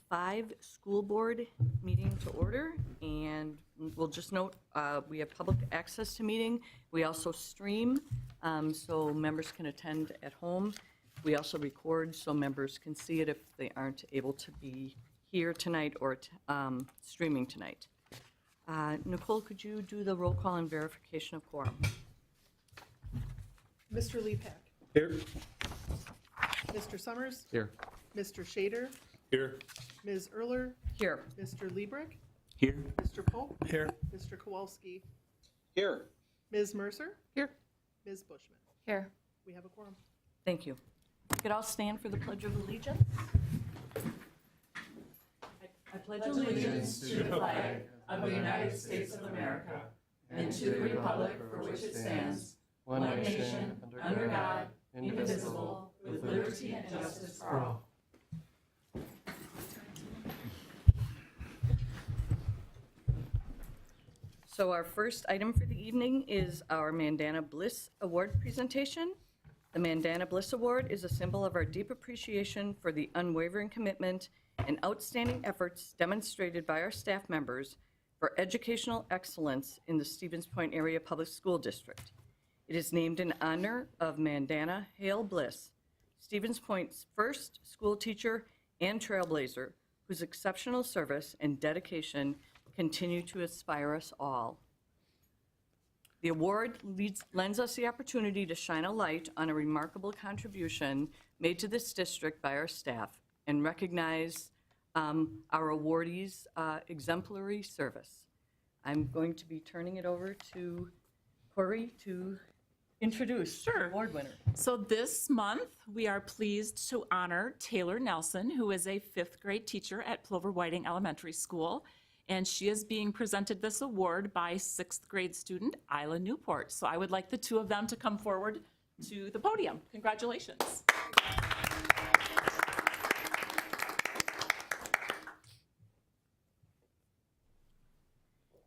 5 school board meeting to order, and we'll just note, we have public access to meeting. We also stream, so members can attend at home. We also record so members can see it if they aren't able to be here tonight or streaming tonight. Nicole, could you do the roll call and verification of quorum? Mr. Leapak. Here. Mr. Summers. Here. Mr. Shader. Here. Ms. Erler. Here. Mr. Liebrick. Here. Mr. Pope. Here. Mr. Kowalski. Here. Ms. Mercer. Here. Ms. Bushman. Here. We have a quorum. Thank you. We could all stand for the Pledge of Allegiance. I pledge allegiance to the flag of the United States of America and to the republic for which it stands, one nation, under God, indivisible, with liberty and justice for all. So our first item for the evening is our Mandana Bliss Award presentation. The Mandana Bliss Award is a symbol of our deep appreciation for the unwavering commitment and outstanding efforts demonstrated by our staff members for educational excellence in the Stevens Point Area Public School District. It is named in honor of Mandana Hale Bliss, Stevens Point's first school teacher and trailblazer, whose exceptional service and dedication continue to inspire us all. The award lends us the opportunity to shine a light on a remarkable contribution made to this district by our staff and recognize our awardees' exemplary service. I'm going to be turning it over to Corey to introduce the award winner. So this month, we are pleased to honor Taylor Nelson, who is a 5th grade teacher at Plover Whiting Elementary School. And she is being presented this award by 6th grade student Isla Newport. So I would like the two of them to come forward to the podium. Congratulations.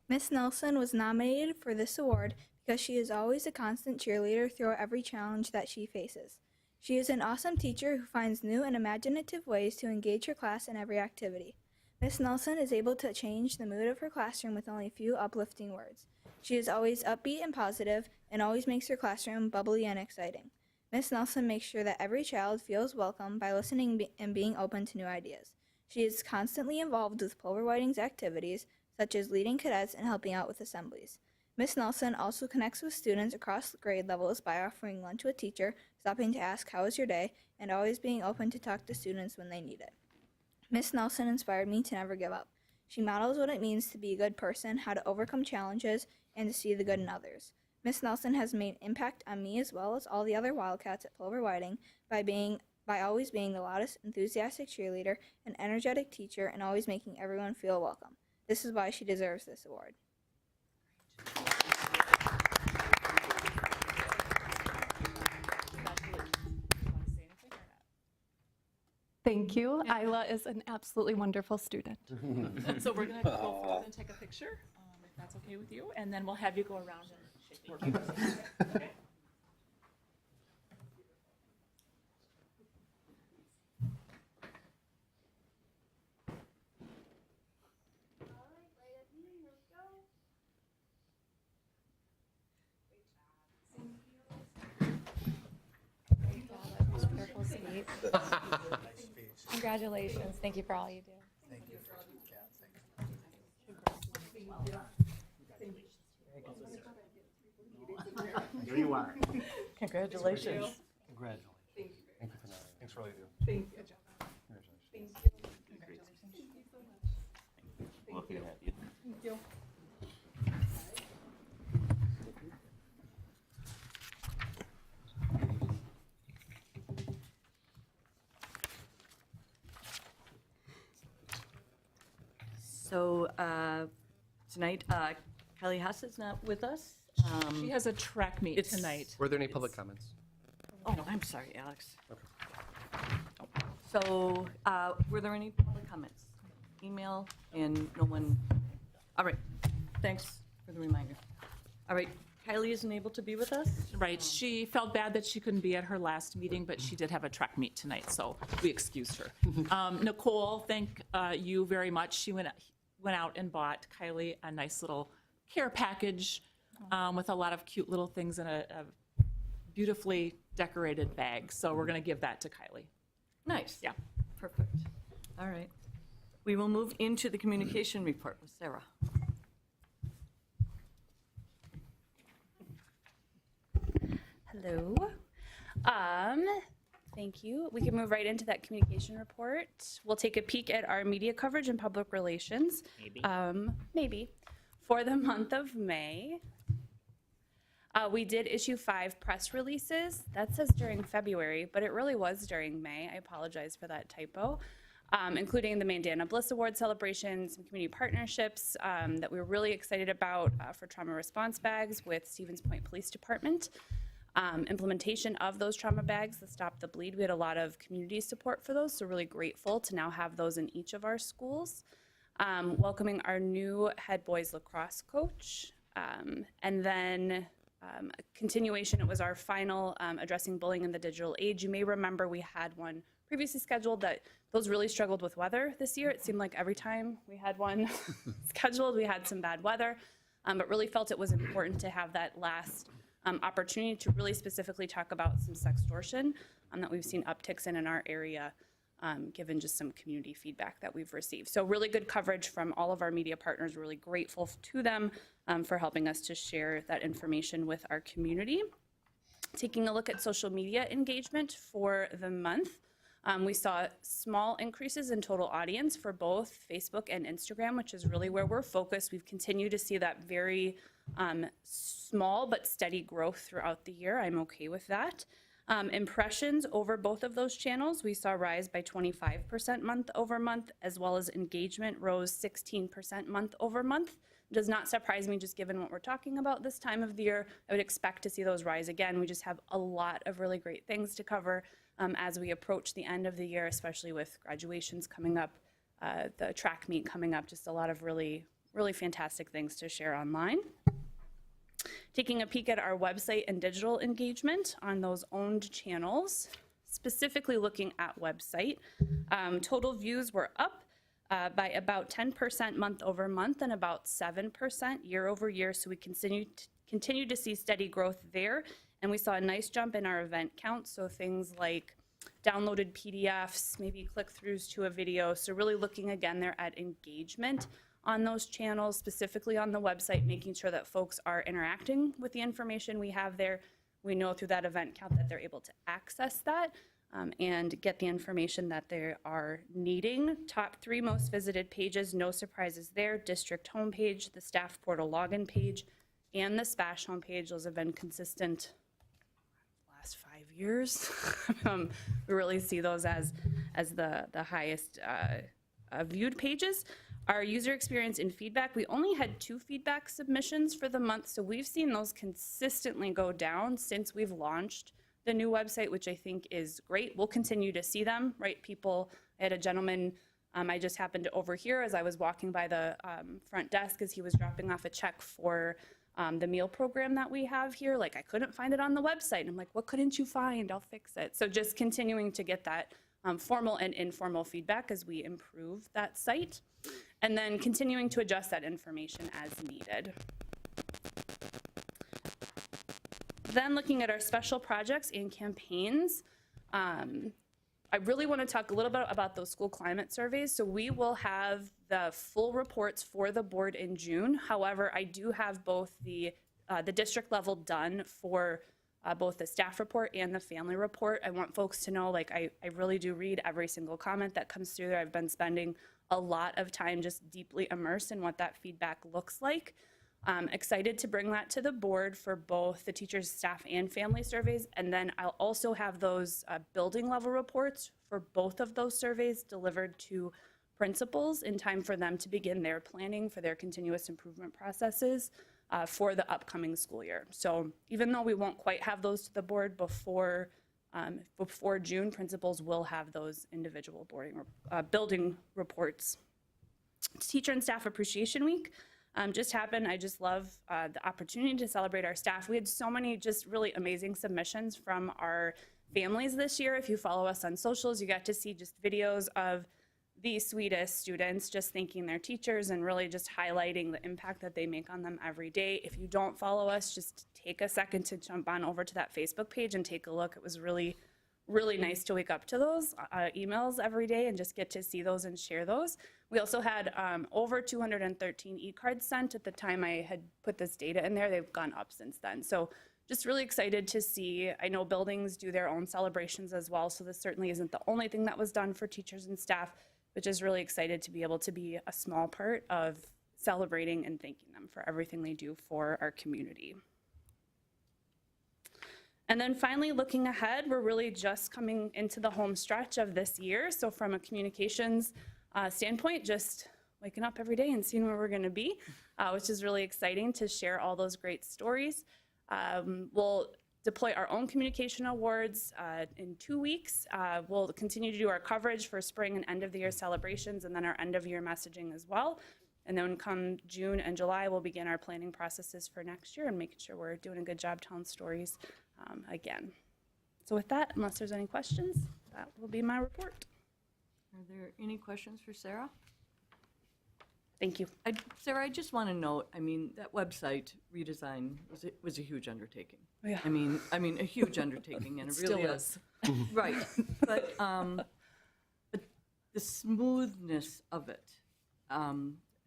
Miss Nelson was nominated for this award because she is always a constant cheerleader through every challenge that she faces. She is an awesome teacher who finds new and imaginative ways to engage her class in every activity. Miss Nelson is able to change the mood of her classroom with only a few uplifting words. She is always upbeat and positive and always makes her classroom bubbly and exciting. Miss Nelson makes sure that every child feels welcome by listening and being open to new ideas. She is constantly involved with Plover Whiting's activities, such as leading cadets and helping out with assemblies. Miss Nelson also connects with students across grade levels by offering lunch with teacher, stopping to ask how was your day, and always being open to talk to students when they need it. Miss Nelson inspired me to never give up. She models what it means to be a good person, how to overcome challenges, and to see the good in others. Miss Nelson has made an impact on me as well as all the other Wildcats at Plover Whiting by always being the loudest, enthusiastic cheerleader, an energetic teacher, and always making everyone feel welcome. This is why she deserves this award. Thank you. Isla is an absolutely wonderful student. So we're going to go forward and take a picture, if that's okay with you, and then we'll have you go around and shake hands. Okay? Wonderful speech. Congratulations. Thank you for all you do. Here you are. Congratulations. Congratulations. Thank you for nominating. Thanks for all you do. Thank you. Lucky to have you. Thank you. So tonight, Kelly Haas is not with us. She has a track meet It's- tonight. Were there any public comments? Oh, I'm sorry, Alex. Okay. So were there any public comments? Email and no one, all right, thanks for the reminder. All right, Kylie isn't able to be with us. Right, she felt bad that she couldn't be at her last meeting, but she did have a track meet tonight, so we excused her. Nicole, thank you very much. She went out and bought Kylie a nice little care package with a lot of cute little things in a beautifully decorated bag. So we're going to give that to Kylie. Nice. Yeah. Perfect. All right. We will move into the communication report with Sarah. Hello. Thank you. We can move right into that communication report. We'll take a peek at our media coverage and public relations. Maybe. For the month of May, we did issue 5 press releases. That says during February, but it really was during May. I apologize for that typo. Including the Mandana Bliss Award celebration, some community partnerships that we were really excited about for trauma response bags with Stevens Point Police Department. Implementation of those trauma bags, the Stop the Bleed. We had a lot of community support for those, so really grateful to now have those in each of our schools. Welcoming our new head boys lacrosse coach. And then a continuation, it was our final addressing bullying in the digital age. You may remember we had one previously scheduled that those really struggled with weather this year. It seemed like every time we had one scheduled, we had some bad weather, but really felt it was important to have that last opportunity to really specifically talk about some sextortion that we've seen upticks in our area, given just some community feedback that we've received. So really good coverage from all of our media partners. We're really grateful to them for helping us to share that information with our community. Taking a look at social media engagement for the month. We saw small increases in total audience for both Facebook and Instagram, which is really where we're focused. We've continued to see that very small but steady growth throughout the year. I'm okay with that. Impressions over both of those channels, we saw rise by 25% month over month, as well as engagement rose 16% month over month. Does not surprise me, just given what we're talking about this time of the year. I would expect to see those rise again. We just have a lot of really great things to cover as we approach the end of the year, especially with graduations coming up, the track meet coming up, just a lot of really, really fantastic things to share online. Taking a peek at our website and digital engagement on those owned channels, specifically looking at website. Total views were up by about 10% month over month and about 7% year over year. So we continue to see steady growth there. And we saw a nice jump in our event count. So things like downloaded PDFs, maybe click-throughs to a video. So really looking again there at engagement on those channels, specifically on the website, making sure that folks are interacting with the information we have there. We know through that event count that they're able to access that and get the information that they are needing. Top 3 most visited pages, no surprises there. District homepage, the staff portal login page, and the SPASH homepage. Those have been consistent last 5 years. We really see those as the highest viewed pages. Our user experience and feedback, we only had 2 feedback submissions for the month, so we've seen those consistently go down since we've launched the new website, which I think is great. We'll continue to see them, right? People, I had a gentleman I just happened to overhear as I was walking by the front desk as he was dropping off a check for the meal program that we have here. Like, I couldn't find it on the website. I'm like, what couldn't you find? I'll fix it. So just continuing to get that formal and informal feedback as we improve that site. And then continuing to adjust that information as needed. Then looking at our special projects and campaigns, I really want to talk a little bit about those school climate surveys. So we will have the full reports for the board in June. However, I do have both the district level done for both the staff report and the family report. I want folks to know, like, I really do read every single comment that comes through there. I've been spending a lot of time just deeply immersed in what that feedback looks like. Excited to bring that to the board for both the teachers, staff, and family surveys. And then I'll also have those building level reports for both of those surveys delivered to principals in time for them to begin their planning for their continuous improvement processes for the upcoming school year. So even though we won't quite have those to the board before June, principals will have those individual building reports. Teacher and Staff Appreciation Week. just happened. I just love the opportunity to celebrate our staff. We had so many just really amazing submissions from our families this year. If you follow us on socials, you got to see just videos of the sweetest students just thanking their teachers and really just highlighting the impact that they make on them every day. If you don't follow us, just take a second to jump on over to that Facebook page and take a look. It was really nice to wake up to those emails every day and just get to see those and share those. We also had over 213 e-cards sent at the time I had put this data in there. They've gone up since then. So just really excited to see. I know buildings do their own celebrations as well, so this certainly isn't the only thing that was done for teachers and staff, but just really excited to be able to be a small part of celebrating and thanking them for everything they do for our community. And then finally, looking ahead, we're really just coming into the home stretch of this year. So from a communications standpoint, just waking up every day and seeing where we're going to be, which is really exciting to share all those great stories. We'll deploy our own communication awards in 2 weeks. We'll continue to do our coverage for spring and end of the year celebrations, and then our end of year messaging as well. And then come June and July, we'll begin our planning processes for next year and making sure we're doing a good job telling stories again. So with that, unless there's any questions, that will be my report. Are there any questions for Sarah? Thank you. Sarah, I just want to note, I mean, that website redesign was a huge undertaking. Yeah. I mean, a huge undertaking, and it really Still is. is. Right, but the smoothness of it,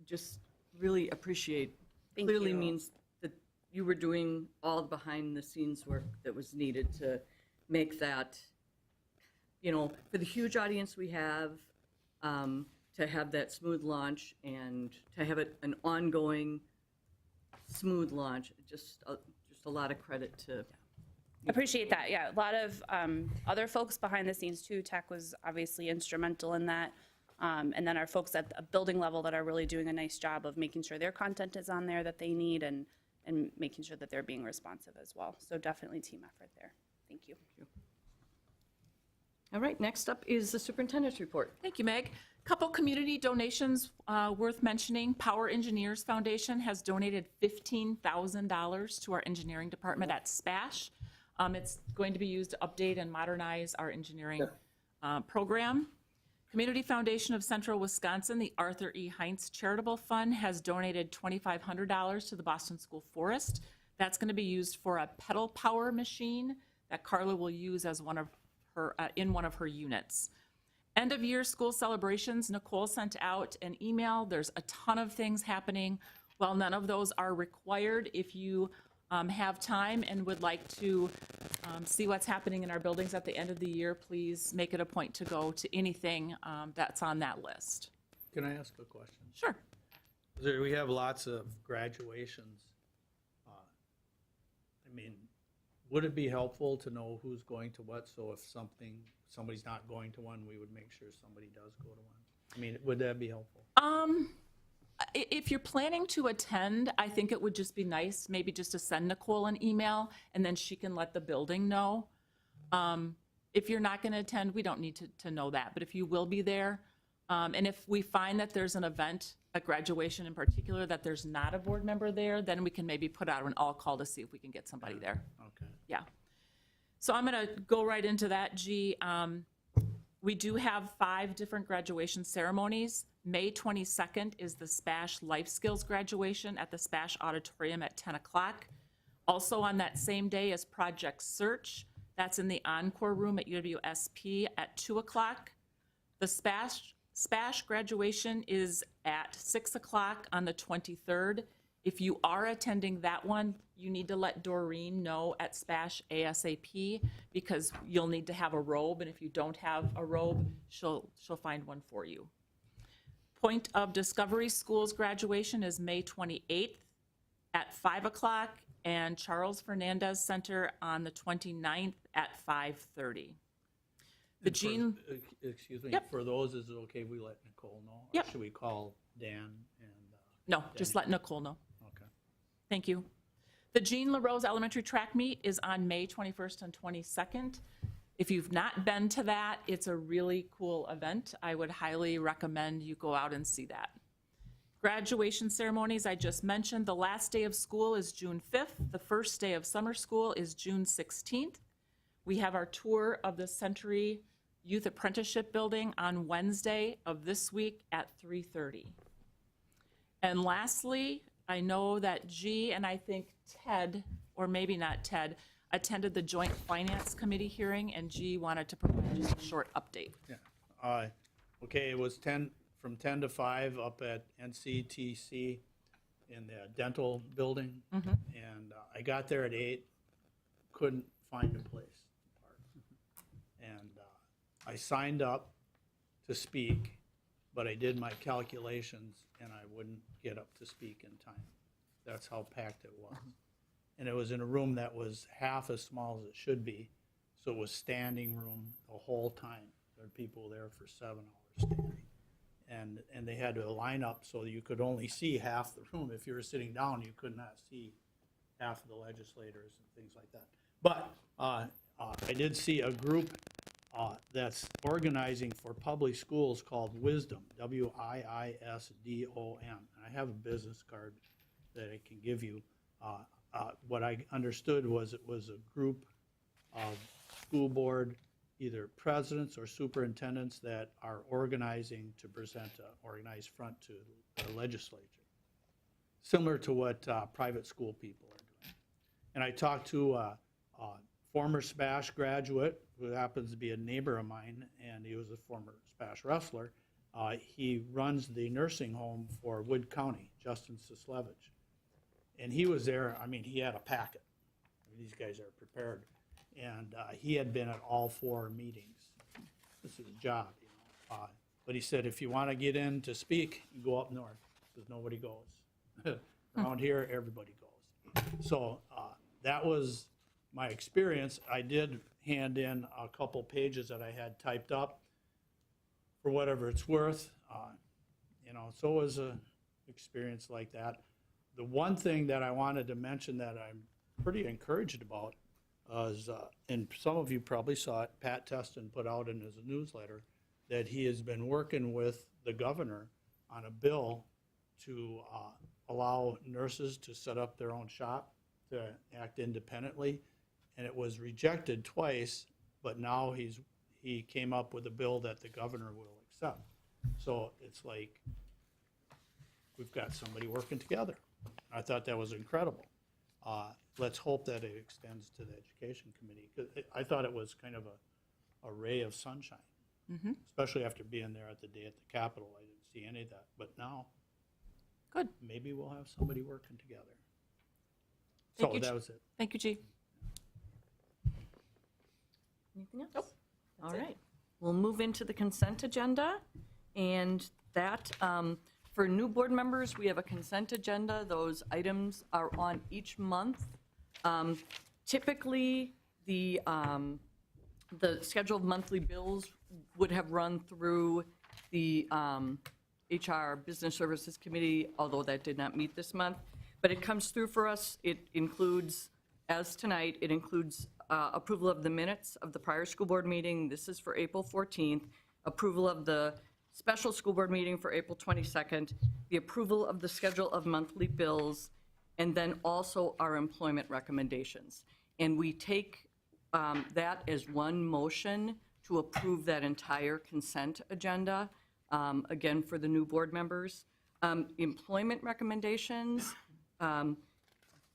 just really appreciate. Thank Clearly you. means that you were doing all the behind-the-scenes work that was needed to make that, for the huge audience we have, to have that smooth launch and to have it an ongoing smooth launch. Just a lot of credit to. Appreciate that. Yeah, a lot of other folks behind the scenes too. Tech was obviously instrumental in that. And then our folks at the building level that are really doing a nice job of making sure their content is on there that they need and making sure that they're being responsive as well. So definitely team effort there. Thank you. All right, next up is the superintendent's report. Thank you, Meg. Couple community donations worth mentioning. Power Engineers Foundation has donated $15,000 to our engineering department at SPASH. It's going to be used to update and modernize our engineering program. Community Foundation of Central Wisconsin, the Arthur E. Heinz Charitable Fund, has donated $2,500 to the Boston School Forest. That's going to be used for a pedal power machine that Carla will use as one of her in one of her units. End of year school celebrations, Nicole sent out an email. There's a ton of things happening. While none of those are required, if you have time and would like to see what's happening in our buildings at the end of the year, please make it a point to go to anything that's on that list. Can I ask a question? Sure. We have lots of graduations. I mean, would it be helpful to know who's going to what? So if somebody's not going to one, we would make sure somebody does go to one. I mean, would that be helpful? If you're planning to attend, I think it would just be nice maybe just to send Nicole an email and then she can let the building know. If you're not going to attend, we don't need to know that. But if you will be there, and if we find that there's an event, a graduation in particular, that there's not a board member there, then we can maybe put out an all call to see if we can get somebody there. Okay. Yeah. So I'm going to go right into that, G. We do have 5 different graduation ceremonies. May 22nd is the SPASH Life Skills graduation at the SPASH Auditorium at 10 o'clock. Also on that same day is Project Search. That's in the Encore Room at UWSP at 2 o'clock. The SPASH graduation is at 6 o'clock on the 23rd. If you are attending that one, you need to let Doreen know at SPASH ASAP because you'll need to have a robe, and if you don't have a robe, she'll find one for you. Point of Discovery School's graduation is May 28th at 5 o'clock, and Charles Fernandez Center on the 29th at 5:30. The And Jean, excuse me, Yep. for those, is it okay we let Nicole know? Or Yep. should we call Dan and, no, just let Nicole know. okay. Thank you. The Jean LaRose Elementary Track Meet is on May 21st and 22nd. If you've not been to that, it's a really cool event. I would highly recommend you go out and see that. Graduation ceremonies, I just mentioned, the last day of school is June 5th. The first day of summer school is June 16th. We have our tour of the Century Youth Apprenticeship Building on Wednesday of this week at 3:30. And lastly, I know that G and I think Ted, or maybe not Ted, attended the Joint Finance Committee hearing, and G wanted to provide just a short update. Yeah. Okay, it was from 10 to 5 up at NCTC in the dental building. And I got there at 8, couldn't find a place to park. And I signed up to speak, but I did my calculations and I wouldn't get up to speak in time. That's how packed it was. And it was in a room that was half as small as it should be, so it was standing room the whole time. There were people there for 7 hours standing. And they had to line up so you could only see half the room. If you were sitting down, you could not see half of the legislators and things like that. But I did see a group that's organizing for public schools called Wisdom, WIISDOM. And I have a business card that I can give you. What I understood was it was a group of school board, either presidents or superintendents that are organizing to present an organized front to the legislature, similar to what private school people are doing. And I talked to a former SPASH graduate who happens to be a neighbor of mine, and he was a former SPASH wrestler. He runs the nursing home for Wood County, Justin Sislevich. And he was there, I mean, he had a packet. I mean, these guys are prepared. And he had been at all 4 meetings. This is his job, you know. But he said, if you want to get in to speak, you go up north, because nobody goes. Around here, everybody goes. So that was my experience. I did hand in a couple pages that I had typed up for whatever it's worth. You know, so it was an experience like that. The one thing that I wanted to mention that I'm pretty encouraged about is, and some of you probably saw it, Pat Teston put out in his newsletter that he has been working with the governor on a bill to allow nurses to set up their own shop, to act independently. And it was rejected twice, but now he came up with a bill that the governor will accept. So it's like, we've got somebody working together. I thought that was incredible. Let's hope that it extends to the education committee, because I thought it was kind of a ray of sunshine, especially after being there at the day at the Capitol. I didn't see any of that, but now, Good. maybe we'll have somebody working together. Thank So you, that was it. Thank you, G. Anything else? Nope. All That's it. right. We'll move into the consent agenda. And that, for new board members, we have a consent agenda. Those items are on each month. Typically, the scheduled monthly bills would have run through the HR Business Services Committee, although that did not meet this month. But it comes through for us. It includes, as tonight, it includes approval of the minutes of the prior school board meeting. This is for April 14th. Approval of the special school board meeting for April 22nd. The approval of the schedule of monthly bills, and then also our employment recommendations. And we take that as one motion to approve that entire consent agenda, again, for the new board members. Employment recommendations,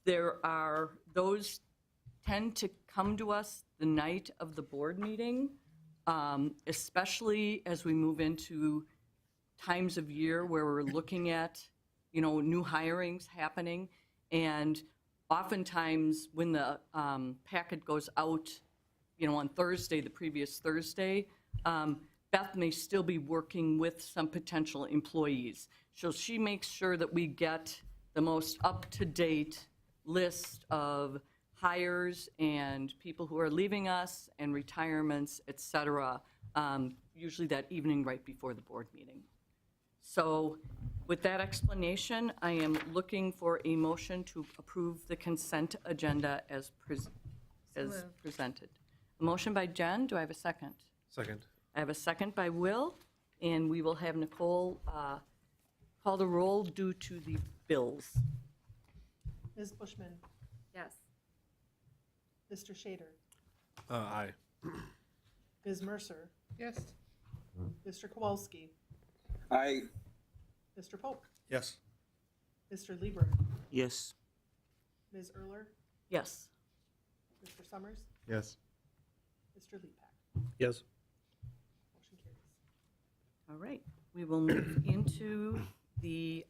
those tend to come to us the night of the board meeting, especially as we move into times of year where we're looking at, you know, new hirings happening. And oftentimes when the packet goes out, you know, on Thursday, the previous Thursday, Beth may still be working with some potential employees. So she makes sure that we get the most up-to-date list of hires and people who are leaving us and retirements, et cetera, usually that evening right before the board meeting. So with that explanation, I am looking for a motion to approve the consent agenda as presented. A motion by Jen, do I have a second? Second. I have a second by Will, and we will have Nicole call the roll due to the bills. Ms. Bushman? Yes. Mr. Shader? Aye. Ms. Mercer? Yes. Mr. Kowalski? Aye. Mr. Polk? Yes. Mr. Lieber? Yes. Ms. Erler? Yes. Mr. Summers? Yes. Mr. Leapak? Yes. Motion carries. All right, we will move into the,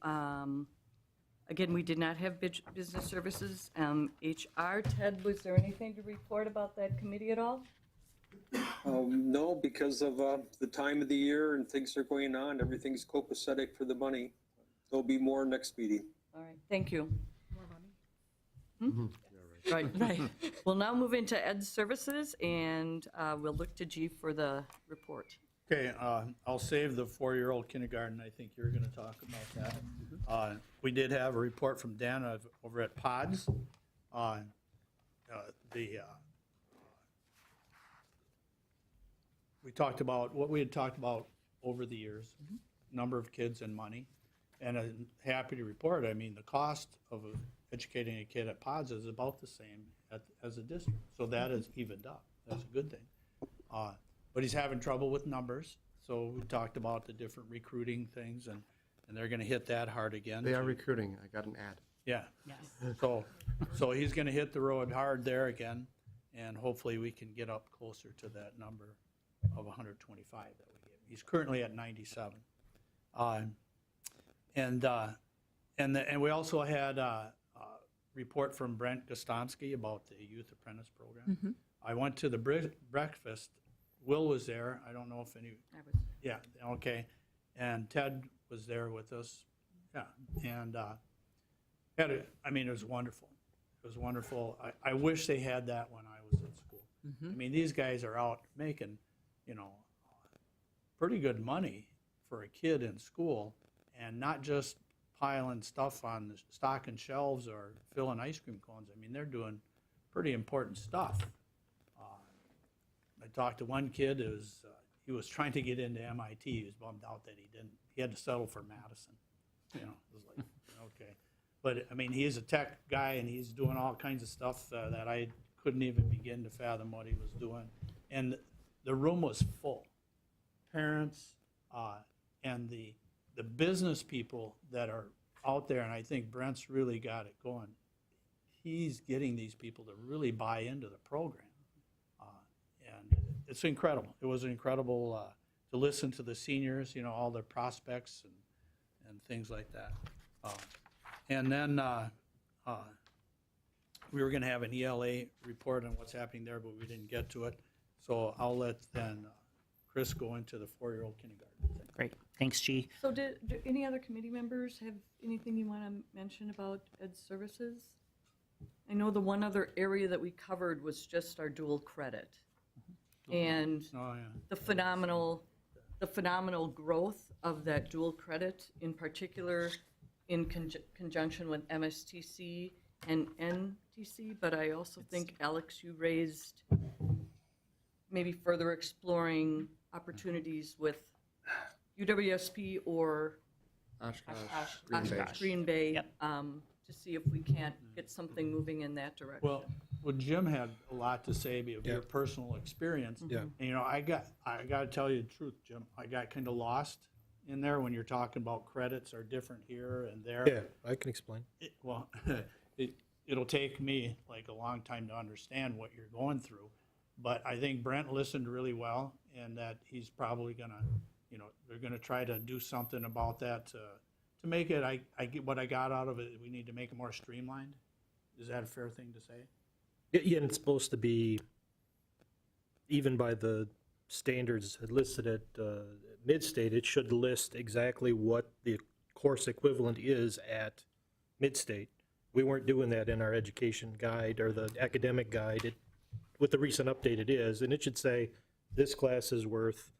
again, we did not have business services, HR. Ted, was there anything to report about that committee at all? No, because of the time of the year and things are going on, everything's copacetic for the money. There'll be more next meeting. All right, thank you. More money? Right. Right. We'll now move into Ed Services, and we'll look to G for the report. Okay, I'll save the 4-year-old kindergarten. I think you're going to talk about that. We did have a report from Dan over at PODS. We talked about what we had talked about over the years, number of kids and money. And I'm happy to report, I mean, the cost of educating a kid at PODS is about the same as a district. So that is evened up. That's a good thing. But he's having trouble with numbers. So we talked about the different recruiting things, and they're going to hit that hard again. They are recruiting. I got an ad. Yeah. Yes. So he's going to hit the road hard there again, and hopefully we can get up closer to that number of 125 that we gave. He's currently at 97. And we also had a report from Brent Gostomsky about the Youth Apprentice Program. I went to the breakfast. Will was there. I don't know if any, I was- yeah, okay. And Ted was there with us. Yeah, and it was wonderful. It was wonderful. I wish they had that when I was in school. I mean, these guys are out making, pretty good money for a kid in school, and not just piling stuff on the stocking shelves or filling ice cream cones. I mean, they're doing pretty important stuff. I talked to one kid he was trying to get into MIT. He was bummed out that he didn't. He had to settle for Madison. It was like, okay. But, I mean, he's a tech guy, and he's doing all kinds of stuff that I couldn't even begin to fathom what he was doing. And the room was full. Parents and the business people that are out there, and I think Brent's really got it going. He's getting these people to really buy into the program. And it's incredible. It was incredible to listen to the seniors, all their prospects and things like that. And then we were going to have an ELA report on what's happening there, but we didn't get to it. So I'll let then Chris go into the 4-year-old kindergarten thing. Great, thanks, G. So do any other committee members have anything you want to mention about Ed Services? I know the one other area that we covered was just our dual credit. And Oh, yeah. the phenomenal growth of that dual credit, in particular in conjunction with MSTC and NTC, but I also think, Alex, you raised maybe further exploring opportunities with UWSP or Oshkosh, Green Bay, Yep. to see if we can't get something moving in that direction. Well, Jim had a lot to say of your personal experience. Yeah. And, I got to tell you the truth, Jim. I got kind of lost in there when you're talking about credits are different here and there. Yeah, I can explain. It'll take me like a long time to understand what you're going through. But I think Brent listened really well, and that he's probably gonna, they're gonna try to do something about that to make it, I get what I got out of it, we need to make it more streamlined. Is that a fair thing to say? Yeah, and it's supposed to be, even by the standards listed at Mid-State, it should list exactly what the course equivalent is at Mid-State. We weren't doing that in our education guide or the academic guide. With the recent update it is, and it should say, this class is worth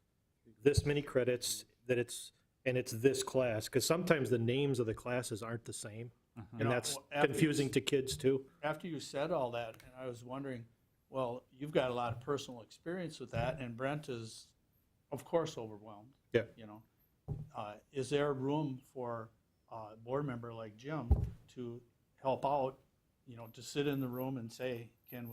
this many credits, and it's this class, because sometimes the names of the classes aren't the same, and that's confusing to kids too. After you said all that, and I was wondering, well, you've got a lot of personal experience with that, and Brent is, of course, overwhelmed. Yeah. Is there room for board member like Jim to help out, you know, to sit in the room and say, can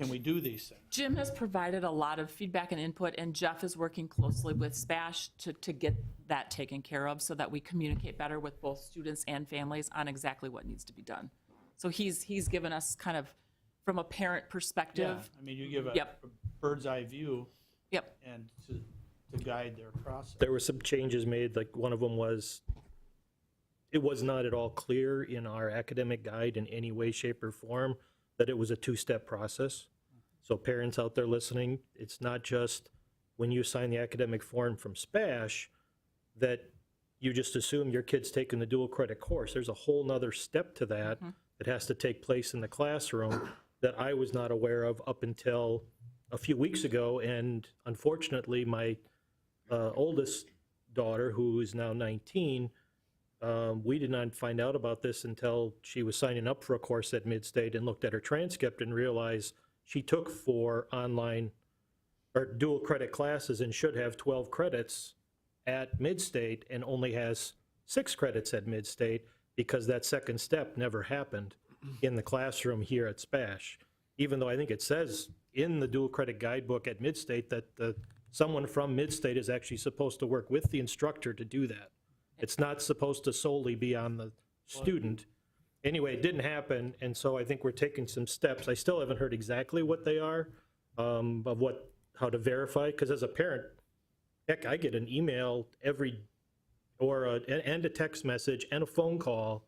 we do these things? Jim has provided a lot of feedback and input, and Jeff is working closely with SPASH to get that taken care of so that we communicate better with both students and families on exactly what needs to be done. So he's given us kind of, from a parent Yeah, perspective. I mean, you give a Yep. bird's eye view Yep, and to guide their process. There were some changes made, like one of them was, it was not at all clear in our academic guide in any way, shape, or form that it was a two-step process. So parents out there listening, it's not just when you sign the academic form from SPASH that you just assume your kid's taking the dual credit course. There's a whole nother step to that that has to take place in the classroom that I was not aware of up until a few weeks ago. And unfortunately, my oldest daughter, who is now 19, we did not find out about this until she was signing up for a course at Midstate and looked at her transcript and realized she took 4 online or dual credit classes and should have 12 credits at Midstate and only has 6 credits at Midstate because that second step never happened in the classroom here at SPASH. Even though I think it says in the dual credit guidebook at Midstate that someone from Midstate is actually supposed to work with the instructor to do that. It's not supposed to solely be on the student. Anyway, it didn't happen, and so I think we're taking some steps. I still haven't heard exactly what they are, of how to verify, because as a parent, heck, I get an email and a text message and a phone call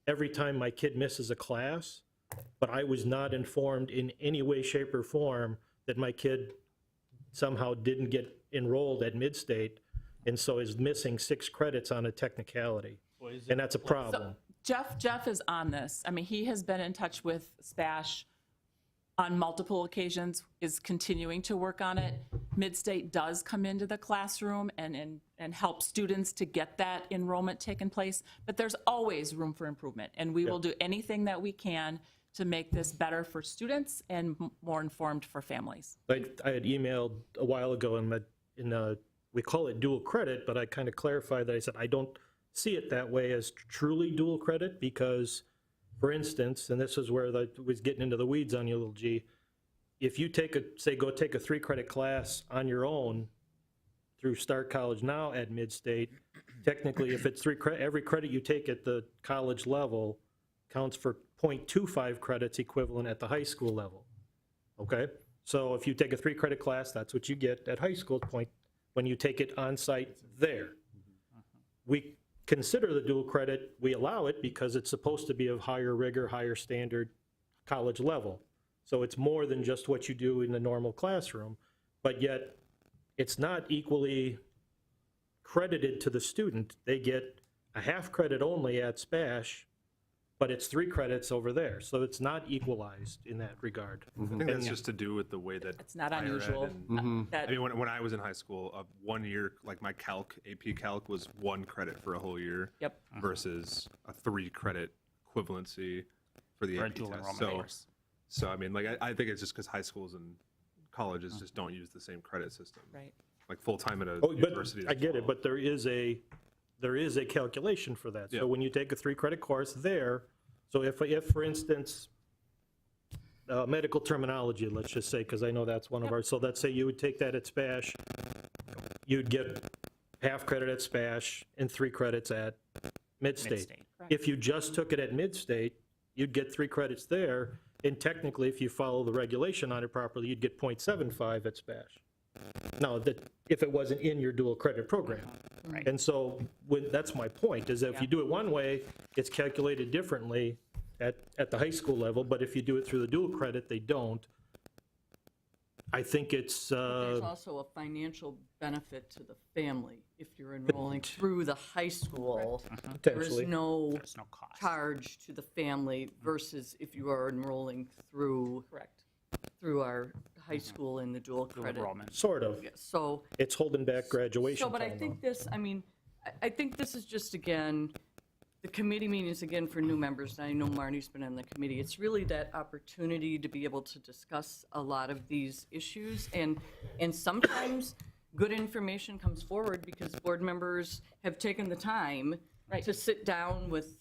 every time my kid misses a class, but I was not informed in any way, shape, or form that my kid somehow didn't get enrolled at Midstate, and so is missing 6 credits on a technicality. Well, is it- And that's a problem. Jeff is on this. I mean, he has been in touch with SPASH on multiple occasions, is continuing to work on it. Midstate does come into the classroom and help students to get that enrollment taken place, but there's always room for improvement, and we will do anything that we can to make this better for students and more informed for families. I had emailed a while ago we call it dual credit, but I kind of clarified that I said I don't see it that way as truly dual credit because, for instance, and this is where I was getting into the weeds on you, little G, if you go take a 3 credit class on your own through Start College Now at Midstate, technically if it's 3 credit, every credit you take at the college level counts for 0.25 credits equivalent at the high school level. Okay? So if you take a 3 credit class, that's what you get at high school when you take it on site there. We consider the dual credit, we allow it because it's supposed to be of higher rigor, higher standard college level. So it's more than just what you do in the normal classroom, but yet it's not equally credited to the student. They get a half credit only at SPASH, but it's 3 credits over there. So it's not equalized in that regard. I think that's just to do with the way that It's not higher ed unusual. and- That- I mean, when I was in high school, 1 year, like my AP Calc was 1 credit for a whole year. Yep. Versus a 3 credit equivalency for the For a AP dual test. enrollment. So I mean, like I think it's just because high schools and colleges just don't use the same credit system. Right. Like full time at a Oh, university. but I get it, but there is a calculation for that. Yeah. So when you take a 3 credit course there, so if for instance, medical terminology, let's just say, because I know that's one of our, so let's say you would take that at SPASH, you'd get half credit at SPASH and 3 credits at Midstate. Midstate. If you just took it at Midstate, you'd get 3 credits there, and technically, if you follow the regulation on it properly, you'd get 0.75 at SPASH. Now, if it wasn't in your dual credit program. Right. And so, that's my point, is that if you do it one way, it's calculated differently at the high school level, but if you do it through the dual credit, they don't. I think it's, There's also a financial benefit to the family if you're enrolling through the high school. There is potentially, no There's no cost. charge to the family versus if you are enrolling through our high school in the dual Dual credit. enrollment. sort of. So, It's holding back graduation. but I time, think though. this, I mean, I think this is just, again, the committee meetings, again, for new members, and I know Marnie's been on the committee, it's really that opportunity to be able to discuss a lot of these issues, and sometimes good information comes forward because board members have taken the time Right. to sit down with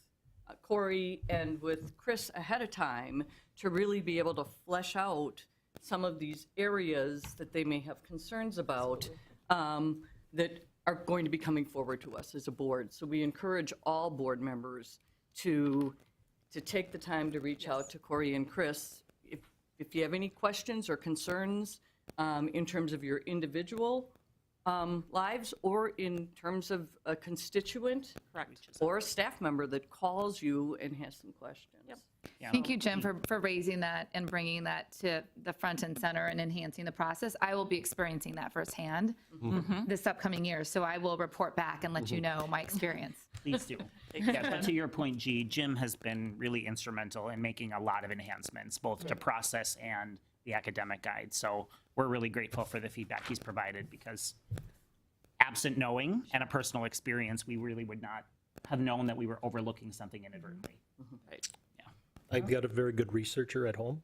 Corey and with Chris ahead of time to really be able to flesh out some of these areas that they may have concerns about that are going to be coming forward to us as a board. So we encourage all board members to take the time to reach out to Corey and Chris. If you have any questions or concerns in terms of your individual lives or in terms of a constituent Correct. or a staff member that calls you and has some questions. Yep. Thank you, Jim, for raising that and bringing that to the front and center and enhancing the process. I will be experiencing that firsthand this upcoming year, so I will report back and let you know my experience. Please do. Yeah, but to your point, G, Jim has been really instrumental in making a lot of enhancements, both to process and the academic guide. So we're really grateful for the feedback he's provided, because absent knowing and a personal experience, we really would not have known that we were overlooking something inadvertently. Right. I've got a very good researcher at home.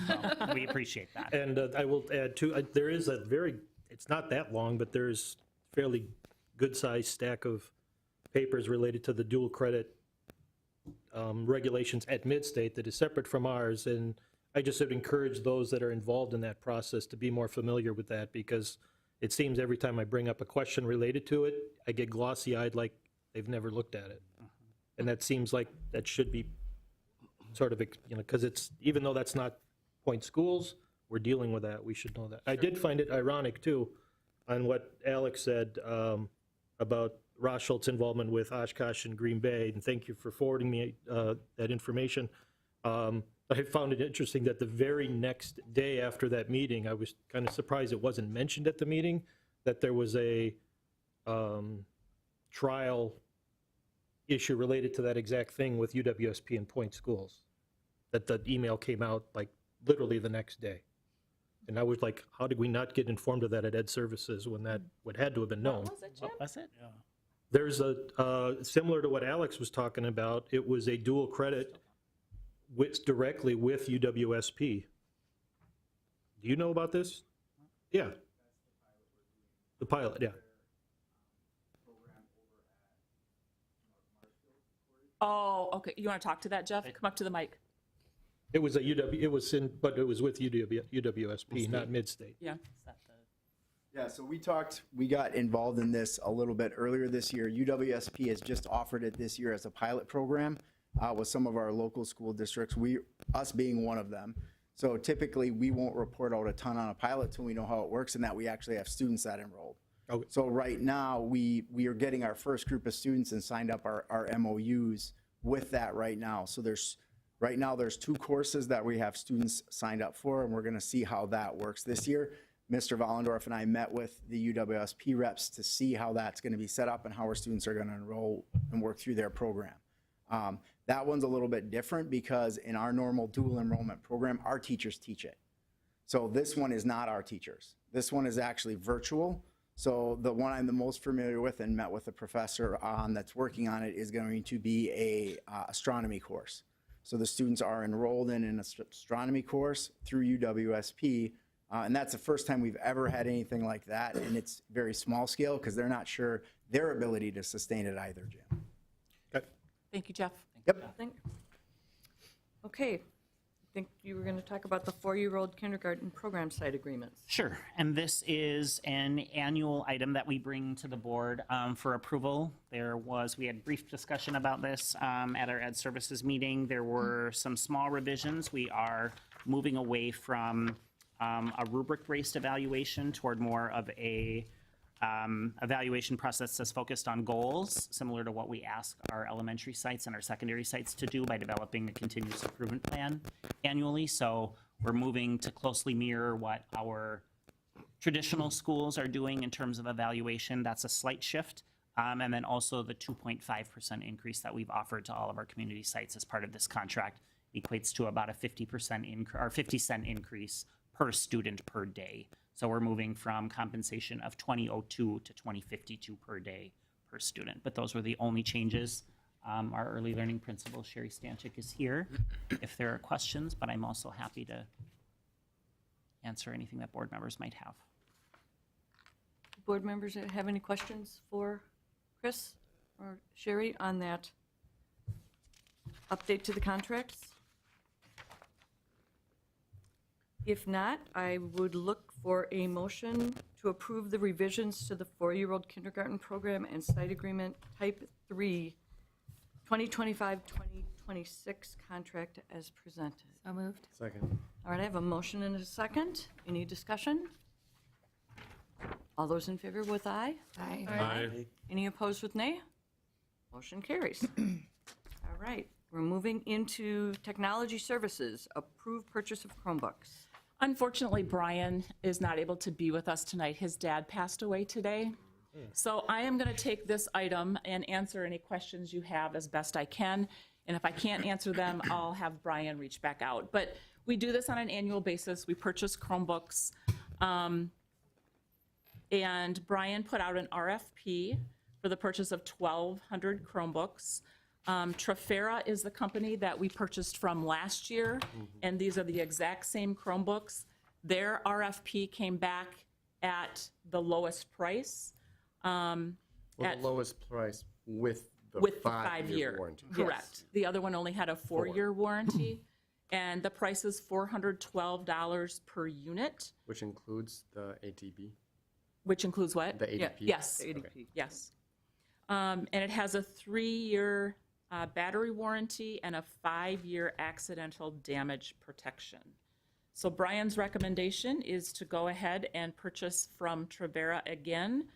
So we appreciate that. And I will add too, there is a very, it's not that long, but there's fairly good-sized stack of papers related to the dual credit regulations at Midstate that is separate from ours. And I just would encourage those that are involved in that process to be more familiar with that, because it seems every time I bring up a question related to it, I get glossy-eyed like they've never looked at it. And that seems like that should be sort of, because it's, even though that's not Point Schools, we're dealing with that, we should know that. I did find it ironic too, on what Alex said about Rochelt's involvement with Oshkosh and Green Bay, and thank you for forwarding me that information. I found it interesting that the very next day after that meeting, I was kind of surprised it wasn't mentioned at the meeting, that there was a trial issue related to that exact thing with UWSP and Point Schools, that the email came out like literally the next day. And I was like, how did we not get informed of that at Ed Services when that would had to have been known? Was it, Jim? What was it? There's a, similar to what Alex was talking about, it was a dual credit directly with UWSP. Do you know about this? Yeah. The pilot, yeah. Oh, okay. You want to talk to that, Jeff? Come up to the mic. It was but it was with UWSP, not Midstate. Yeah. Yeah, so we got involved in this a little bit earlier this year. UWSP has just offered it this year as a pilot program with some of our local school districts, us being one of them. So typically, we won't report out a ton on a pilot till we know how it works and that we actually have students that enrolled. Okay. So right now, we are getting our first group of students and signed up our MOUs with that right now. So right now, there's 2 courses that we have students signed up for, and we're going to see how that works this year. Mr. Vollendorf and I met with the UWSP reps to see how that's going to be set up and how our students are going to enroll and work through their program. That one's a little bit different because in our normal dual enrollment program, our teachers teach it. So this one is not our teachers. This one is actually virtual. So the one I'm the most familiar with and met with a professor on that's working on it is going to be a astronomy course. So the students are enrolled in an astronomy course through UWSP, and that's the first time we've ever had anything like that, and it's very small scale because they're not sure their ability to sustain it either, Jim. Okay. Thank you, Jeff. Yep. Okay. I think you were going to talk about the 4-year-old kindergarten program site agreements. Sure, and this is an annual item that we bring to the board for approval. We had brief discussion about this at our Ed Services meeting. There were some small revisions. We are moving away from a rubric-based evaluation toward more of a evaluation process that's focused on goals, similar to what we ask our elementary sites and our secondary sites to do by developing a continuous improvement plan annually. So we're moving to closely mirror what our traditional schools are doing in terms of evaluation. That's a slight shift. And then also the 2.5% increase that we've offered to all of our community sites as part of this contract equates to about a 50 cent increase per student per day. So we're moving from compensation of $20.02 to $20.52 per day per student. But those were the only changes. Our early learning principal, Sherry Stanchik, is here if there are questions, but I'm also happy to answer anything that board members might have. Board members have any questions for Chris or Sherry, on that update to the contracts? If not, I would look for a motion to approve the revisions to the four-year-old kindergarten program and site agreement type 3, 2025-2026 contract as presented. So moved. Second. All right, I have a motion and a second. Any discussion? All those in favor with aye? Aye. Aye. Any opposed with nay? Motion carries. All right, we're moving into technology services, approved purchase of Chromebooks. Unfortunately, Brian is not able to be with us tonight. His dad passed away today. So I am going to take this item and answer any questions you have as best I can. And if I can't answer them, I'll have Brian reach back out. But we do this on an annual basis. We purchase Chromebooks. And Brian put out an RFP for the purchase of 1,200 Chromebooks. Trafera is the company that we purchased from last year, and these are the exact same Chromebooks. Their RFP came back at the lowest price. Well, the lowest price with the With the 5-year 5-year. warranty. Correct. The other one only had a 4-year warranty, and the price is $412 per unit, Which includes the ATB, which includes what? the ADP. Yes. ADP. Yes. And it has a 3-year battery warranty and a 5-year accidental damage protection. So Brian's recommendation is to go ahead and purchase from Trevera again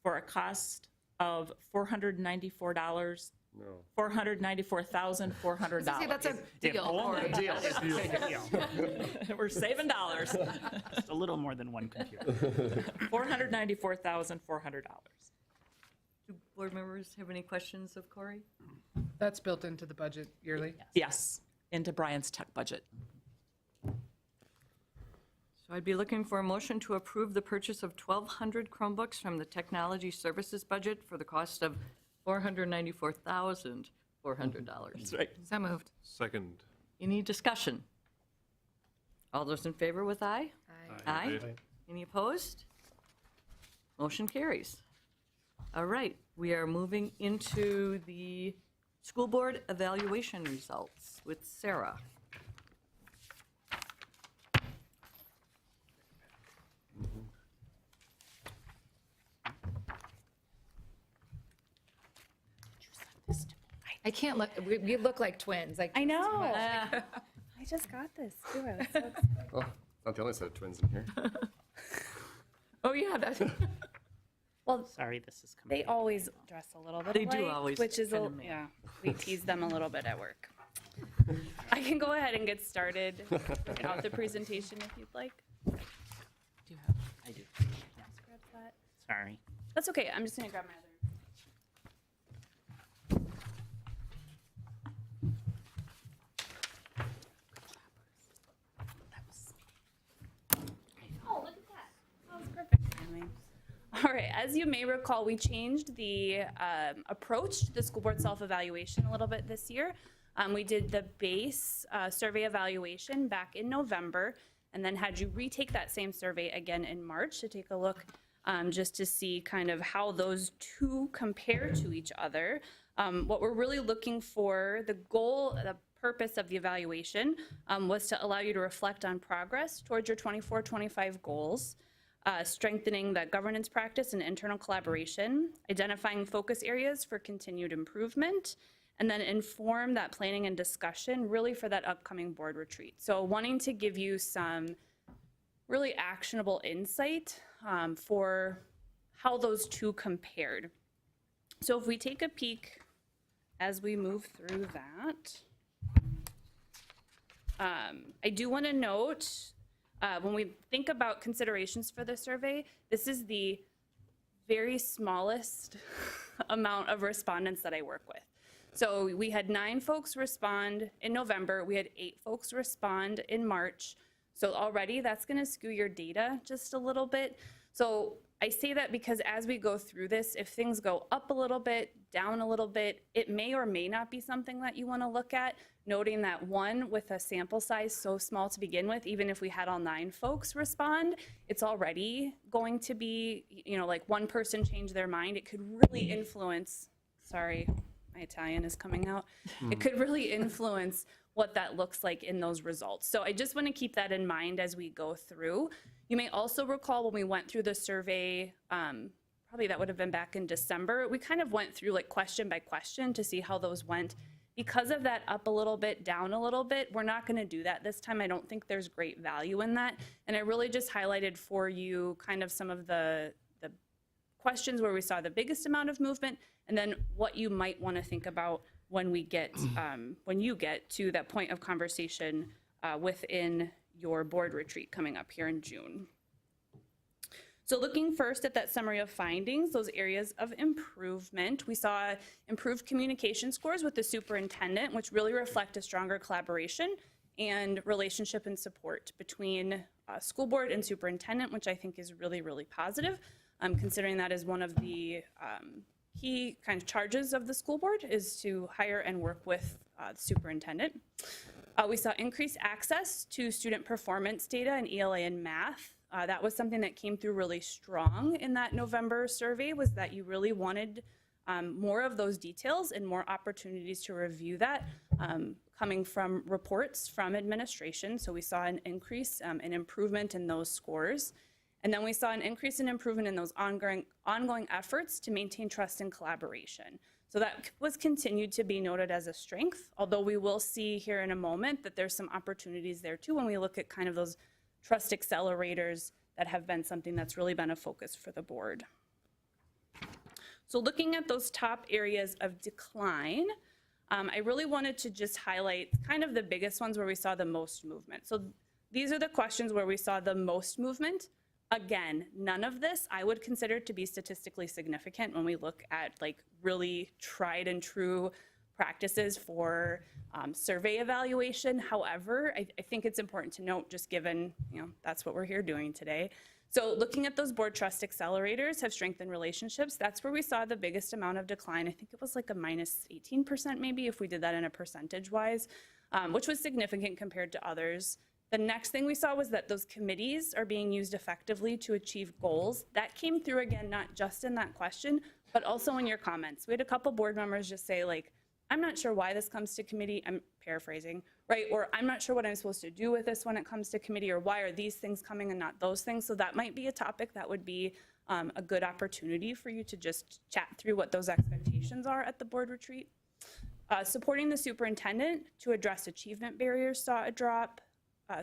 for a cost of $494. No. $494,400. See, that's a deal. Only deal. We're saving dollars. Just a little more than one computer. $494,400. Do board members have any questions of Corey? That's built into the budget yearly? Yes, into Brian's tech budget. So I'd be looking for a motion to approve the purchase of 1,200 Chromebooks from the technology services budget for the cost of $494,400. That's right. So moved. Second. Any discussion? All those in favor with aye? Aye. Any opposed? Motion carries. All right, we are moving into the school board evaluation results with Sarah. I can't look, we look like twins, like. I know. I just got this too. I was so excited. Oh, not the only set of twins in here. Oh, yeah, that's. Well, Sorry, this is coming. they always dress a little bit They do alike, always which is, kinda match. yeah, we tease them a little bit at work. I can go ahead and get started without the presentation if you'd like. I do. Grab that. Sorry. That's okay, I'm just gonna grab my other. Oh, look at that. That was perfect timing. All right, as you may recall, we changed the approach to the school board self-evaluation a little bit this year. We did the base survey evaluation back in November, and then had you retake that same survey again in March to take a look just to see kind of how those two compare to each other. What we're really looking for, the goal, the purpose of the evaluation was to allow you to reflect on progress towards your 24-25 goals, strengthening the governance practice and internal collaboration, identifying focus areas for continued improvement, and then inform that planning and discussion really for that upcoming board retreat. So wanting to give you some really actionable insight for how those two compared. So if we take a peek as we move through that, I do want to note when we think about considerations for the survey, this is the very smallest amount of respondents that I work with. So we had 9 folks respond in November. We had 8 folks respond in March. So already that's going to skew your data just a little bit. So I say that because as we go through this, if things go up a little bit, down a little bit, it may or may not be something that you want to look at, noting that one, with a sample size so small to begin with, even if we had all 9 folks respond, it's already going to be, you know, like one person change their mind. It could really influence sorry, my Italian is coming out. It could really influence what that looks like in those results. So I just want to keep that in mind as we go through. You may also recall when we went through the survey, probably that would have been back in December, we kind of went through like question by question to see how those went. Because of that up a little bit, down a little bit, we're not going to do that this time. I don't think there's great value in that. And I really just highlighted for you kind of some of the questions where we saw the biggest amount of movement, and then what you might want to think about when we get, when you get to that point of conversation within your board retreat coming up here in June. So looking first at that summary of findings, those areas of improvement, we saw improved communication scores with the superintendent, which really reflect a stronger collaboration and relationship and support between school board and superintendent, which I think is really, really positive, considering that is one of the key kind of charges of the school board is to hire and work with the superintendent. We saw increased access to student performance data in ELA and math. That was something that came through really strong in that November survey, was that you really wanted more of those details and more opportunities to review that coming from reports from administration. So we saw an increase, an improvement in those scores. And then we saw an increase in improvement in those ongoing efforts to maintain trust and collaboration. So that was continued to be noted as a strength, although we will see here in a moment that there's some opportunities there too when we look at kind of those trust accelerators that have been something that's really been a focus for the board. So looking at those top areas of decline, I really wanted to just highlight kind of the biggest ones where we saw the most movement. So these are the questions where we saw the most movement. Again, none of this I would consider to be statistically significant when we look at like really tried and true practices for survey evaluation. However, I think it's important to note, just given, that's what we're here doing today. So looking at those board trust accelerators have strengthened relationships. That's where we saw the biggest amount of decline. I think it was like a minus 18% maybe if we did that in a percentage wise, which was significant compared to others. The next thing we saw was that those committees are being used effectively to achieve goals. That came through again, not just in that question, but also in your comments. We had a couple board members just say like, I'm not sure why this comes to committee. I'm paraphrasing, right? Or I'm not sure what I'm supposed to do with this when it comes to committee, or why are these things coming and not those things? So that might be a topic that would be a good opportunity for you to just chat through what those expectations are at the board retreat. Supporting the superintendent to address achievement barriers saw a drop.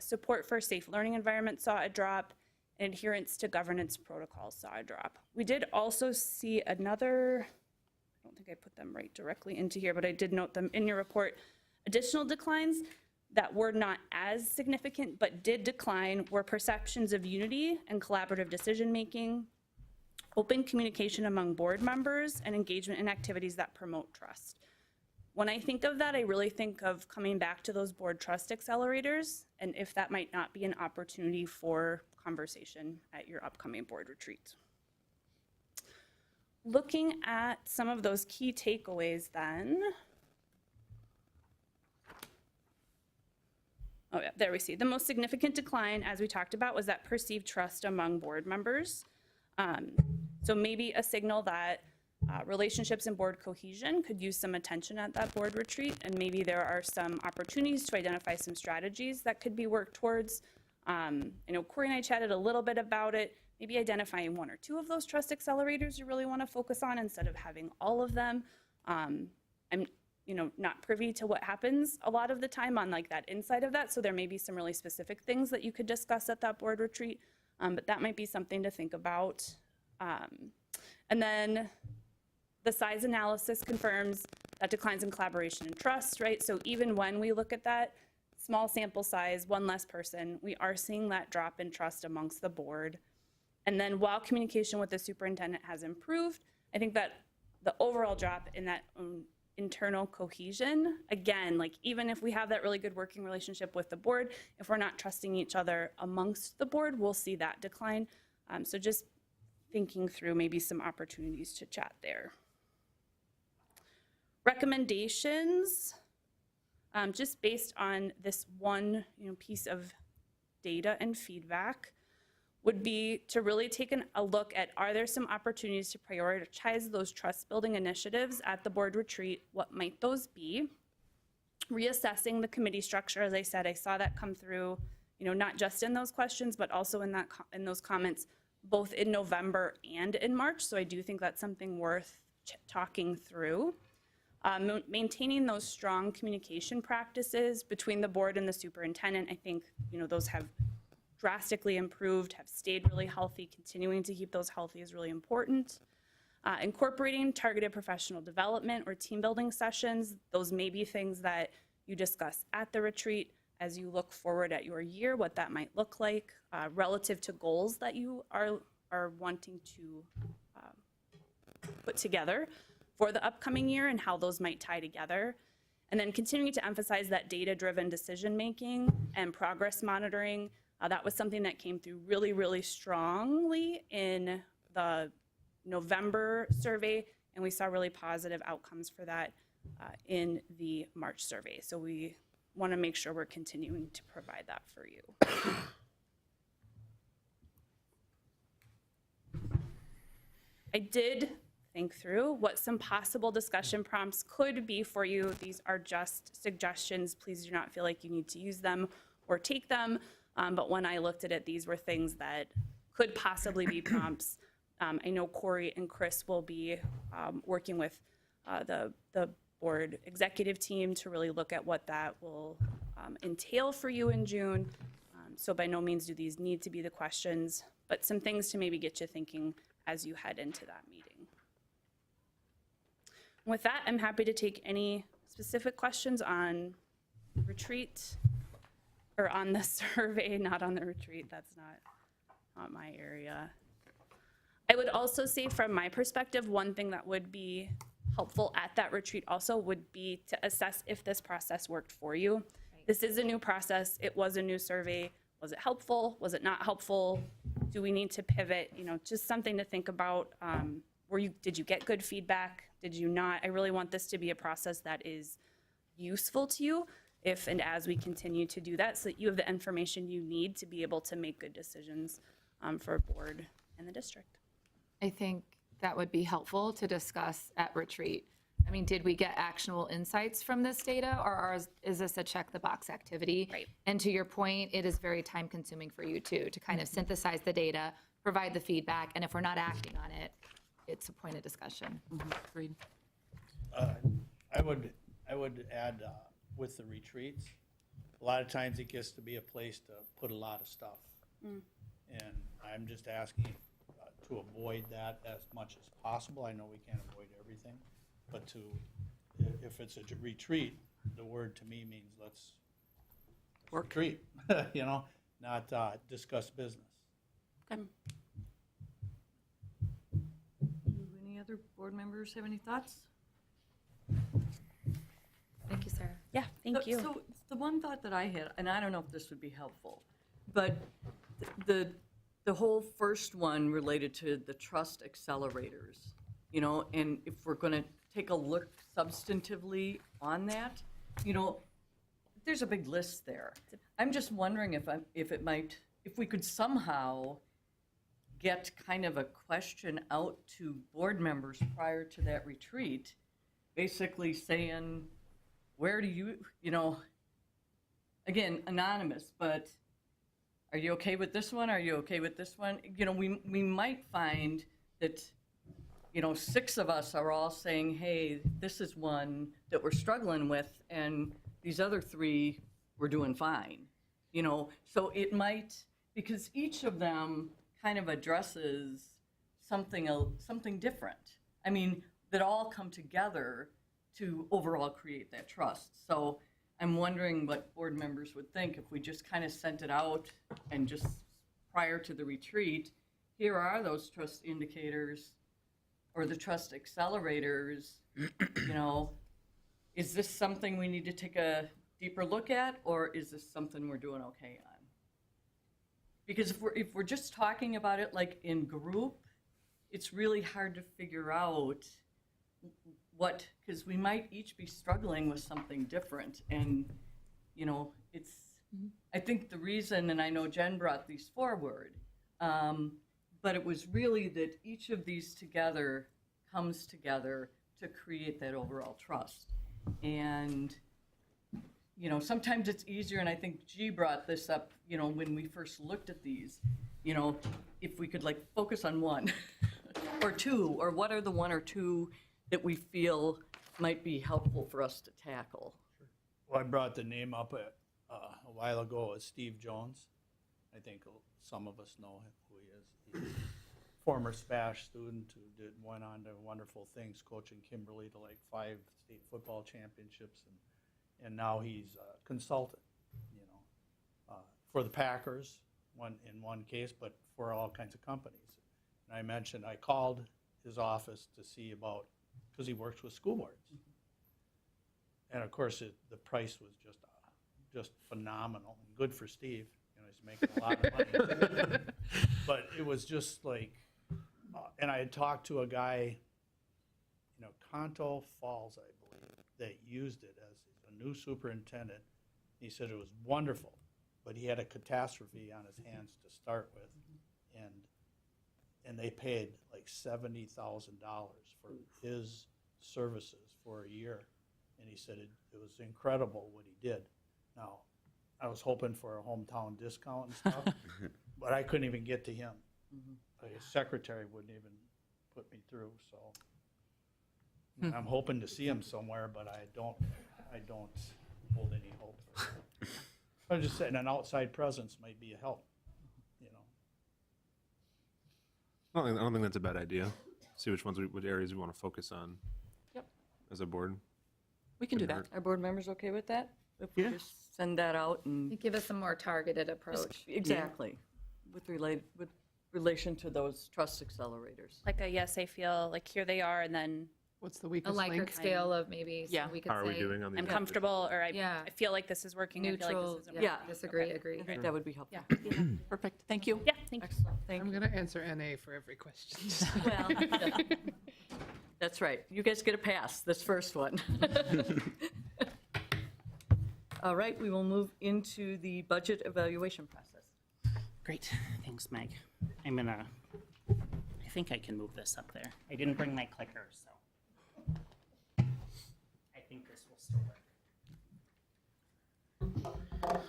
Support for a safe learning environment saw a drop, and adherence to governance protocols saw a drop. We did also see another, I don't think I put them right directly into here, but I did note them in your report. Additional declines that were not as significant but did decline were perceptions of unity and collaborative decision-making, open communication among board members, and engagement in activities that promote trust. When I think of that, I really think of coming back to those board trust accelerators, and if that might not be an opportunity for conversation at your upcoming board retreat. Looking at some of those key takeaways then. Oh yeah, there we see. The most significant decline, as we talked about, was that perceived trust among board members. So maybe a signal that relationships and board cohesion could use some attention at that board retreat, and maybe there are some opportunities to identify some strategies that could be worked towards. I know Corey and I chatted a little bit about it, maybe identifying one or two of those trust accelerators you really want to focus on instead of having all of them. I'm not privy to what happens a lot of the time on like that inside of that, so there may be some really specific things that you could discuss at that board retreat, but that might be something to think about. And then the size analysis confirms that declines in collaboration and trust, right? So even when we look at that small sample size, one less person, we are seeing that drop in trust amongst the board. And then while communication with the superintendent has improved, I think that the overall drop in that internal cohesion, again, like even if we have that really good working relationship with the board, if we're not trusting each other amongst the board, we'll see that decline. So just thinking through maybe some opportunities to chat there. Recommendations, just based on this one piece of data and feedback. would be to really take a look at, are there some opportunities to prioritize those trust building initiatives at the board retreat? What might those be? Reassessing the committee structure, as I said, I saw that come through, not just in those questions, but also in those comments, both in November and in March. So I do think that's something worth talking through. Maintaining those strong communication practices between the board and the superintendent, I think, those have drastically improved, have stayed really healthy. Continuing to keep those healthy is really important. Incorporating targeted professional development or team building sessions. Those may be things that you discuss at the retreat as you look forward at your year, what that might look like relative to goals that you are wanting to put together for the upcoming year and how those might tie together. And then continuing to emphasize that data-driven decision-making and progress monitoring. That was something that came through really, really strongly in the November survey, and we saw really positive outcomes for that in the March survey. So we want to make sure we're continuing to provide that for you. I did think through what some possible discussion prompts could be for you. These are just suggestions. Please do not feel like you need to use them or take them. But when I looked at it, these were things that could possibly be prompts. I know Corey and Chris will be working with the board executive team to really look at what that will entail for you in June. So by no means do these need to be the questions, but some things to maybe get you thinking as you head into that meeting. With that, I'm happy to take any specific questions on retreat or on the survey, not on the retreat. That's not my area. I would also say from my perspective, one thing that would be helpful at that retreat also would be to assess if this process worked for you. Right. This is a new process. It was a new survey. Was it helpful? Was it not helpful? Do we need to pivot? Just something to think about. Did you get good feedback? Did you not? I really want this to be a process that is useful to you if and as we continue to do that, so that you have the information you need to be able to make good decisions for board and the district. I think that would be helpful to discuss at retreat. I mean, did we get actionable insights from this data, or is this a check the box activity? Right. And to your point, it is very time consuming for you too, to kind of synthesize the data, provide the feedback, and if we're not acting on it, it's a point of discussion. Agreed. I would add with the retreats, a lot of times it gets to be a place to put a lot of stuff. And I'm just asking to avoid that as much as possible. I know we can't avoid everything, but if it's a retreat, the word to me means let's retreat, not discuss business. Okay. Do any other board members have any thoughts? Thank you, Sarah. Yeah, thank you. So the one thought that I had, and I don't know if this would be helpful, but the whole first one related to the trust accelerators, and if we're going to take a look substantively on that, there's a big list there. I'm just wondering if we could somehow get kind of a question out to board members prior to that retreat, basically saying, where do you, again, anonymous, but are you okay with this one? Are you okay with this one? We might find that, 6 of us are all saying, hey, this is one that we're struggling with, and these other 3, we're doing fine. So it might, because each of them kind of addresses something different. I mean, that all come together to overall create that trust. So I'm wondering what board members would think if we just kind of sent it out and just prior to the retreat, here are those trust indicators or the trust accelerators. Is this something we need to take a deeper look at, or is this something we're doing okay on? Because if we're just talking about it like in group, it's really hard to figure out because we might each be struggling with something different. And, I think the reason, and I know Jen brought these forward, But it was really that each of these together comes together to create that overall trust. And, you know, sometimes it's easier, and I think G brought this up, you know, when we first looked at these, you know, if we could like focus on one or two, or what are the one or two that we feel might be helpful for us to tackle? Well, I brought the name up a while ago as Steve Jones. I think some of us know who he is. He's a former SPASH student who went on to wonderful things, coaching Kimberly to like 5 state football championships, and now he's a consultant, you know, for the Packers, in one case, but for all kinds of companies. And I mentioned, I called his office to see about, because he works with school boards. And of course, the price was just phenomenal, and good for Steve. You know, he's making a lot of money. But it was just like, and I had talked to a guy, you know, Conto Falls, I believe, that used it as a new superintendent. He said it was wonderful, but he had a catastrophe on his hands to start with, and they paid like $70,000 for his services for a year. And he said it was incredible what he did. Now, I was hoping for a hometown discount and stuff, but I couldn't even get to him. His secretary wouldn't even put me through, so I'm hoping to see him somewhere, but I don't hold any hope for that. I'm just saying an outside presence might be a help, you know. I don't think that's a bad idea. See which areas we want to focus on. Yep. As a board. We can do that. Are board members okay with that? If we just send that out and. Give us a more targeted approach. Exactly. With relation to those trust accelerators. Like a yes, I feel like here they are, and then What's the A weakest link? Likert scale of maybe, so Yeah. we could How are we say doing on the? I'm comfortable, or I feel like this is working. I feel neutral, like this isn't Yeah. disagree, agree. I think that would be helpful. Yeah. Perfect. Thank you. Yeah, thank you. Excellent, thank I'm you. going to answer NA for every question. Well, that's right. You guys get a pass, this first one. All right, we will move into the budget evaluation process. Great, thanks, Meg. I think I can move this up there. I didn't bring my clicker, so. I think this will still work.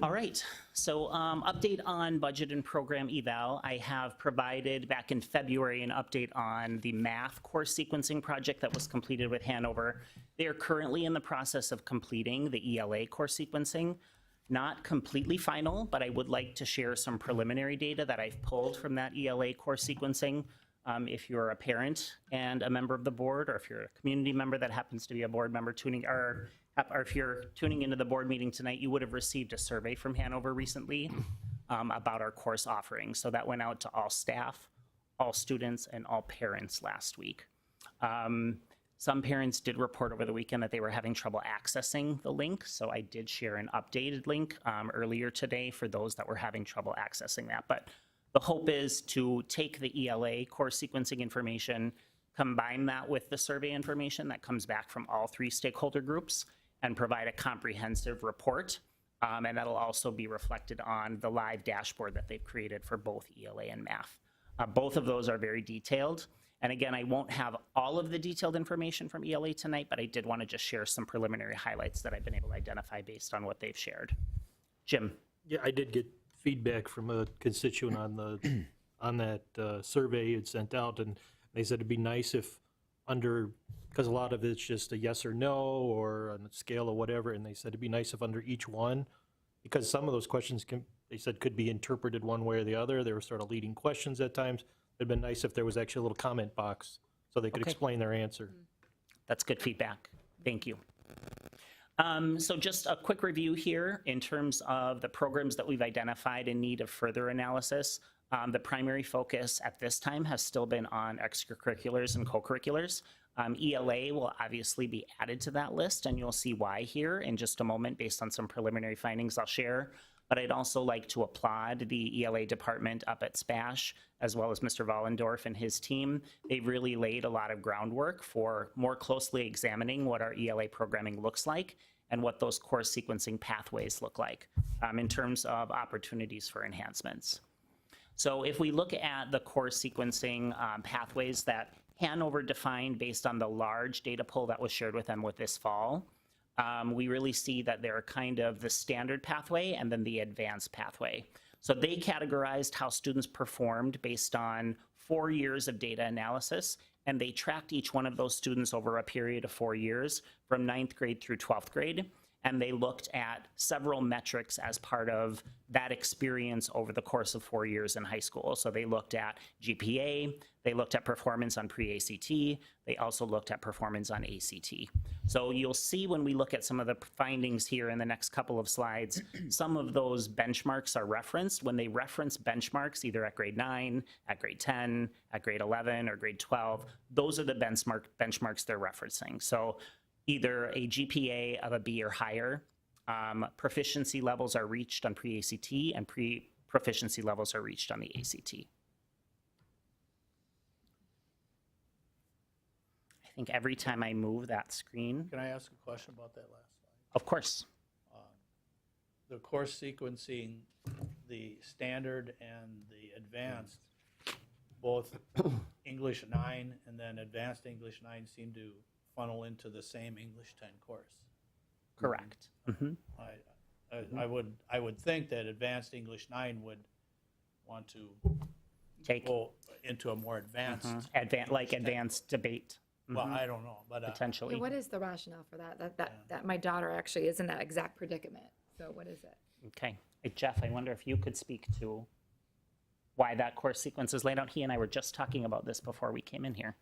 All right, so update on budget and program eval. I have provided back in February an update on the math course sequencing project that was completed with Hanover. They are currently in the process of completing the ELA course sequencing. Not completely final, but I would like to share some preliminary data that I've pulled from that ELA course sequencing. If you're a parent and a member of the board, or if you're a community member that happens to be a board member or if you're tuning into the board meeting tonight, you would have received a survey from Hanover recently about our course offerings. So that went out to all staff, all students, and all parents last week. Some parents did report over the weekend that they were having trouble accessing the link, so I did share an updated link earlier today for those that were having trouble accessing that. But the hope is to take the ELA course sequencing information, combine that with the survey information that comes back from all 3 stakeholder groups, and provide a comprehensive report. And that'll also be reflected on the live dashboard that they've created for both ELA and math. Both of those are very detailed. And again, I won't have all of the detailed information from ELA tonight, but I did want to just share some preliminary highlights that I've been able to identify based on what they've shared. Jim? Yeah, I did get feedback from a constituent on that survey it sent out, and they said it'd be nice if because a lot of it's just a yes or no or on a scale or whatever, and they said it'd be nice if under each one, because some of those questions they said could be interpreted one way or the other. They were sort of leading questions at times. It'd been nice if there was actually a little comment box so they could explain their answer. That's good feedback. Thank you. So just a quick review here in terms of the programs that we've identified in need of further analysis. The primary focus at this time has still been on extracurriculars and co-curriculars. ELA will obviously be added to that list, and you'll see why here in just a moment based on some preliminary findings I'll share. But I'd also like to applaud the ELA department up at SPASH, as well as Mr. Vollendorf and his team. They've really laid a lot of groundwork for more closely examining what our ELA programming looks like and what those course sequencing pathways look like in terms of opportunities for enhancements. So if we look at the course sequencing pathways that Hanover defined based on the large data pool that was shared with them with this fall, we really see that they're kind of the standard pathway and then the advanced pathway. So they categorized how students performed based on 4 years of data analysis, and they tracked each one of those students over a period of 4 years from 9th grade through 12th grade. And they looked at several metrics as part of that experience over the course of 4 years in high school. So they looked at GPA, they looked at performance on pre-ACT, they also looked at performance on ACT. So you'll see when we look at some of the findings here in the next couple of slides, some of those benchmarks are referenced. When they reference benchmarks, either at grade 9, at grade 10, at grade 11, or grade 12, those are the benchmarks they're referencing. So either a GPA of a B or higher, proficiency levels are reached on pre-ACT, and proficiency levels are reached on the ACT. I think every time I move that screen, Can I ask a question about that last slide? of course, The course sequencing, the standard and the advanced, both English 9 and then advanced English 9 seem to funnel into the same English 10 course. correct. Mhm. I would think that advanced English 9 would want to Take go into a more advanced. advanced debate. Well, Mhm. I don't know, but Potentially. Yeah, what is the rationale for that? That my daughter actually is in that exact predicament. So what is it? Okay. Hey, Jeff, I wonder if you could speak to why that course sequence is laid out. He and I were just talking about this before we came in here.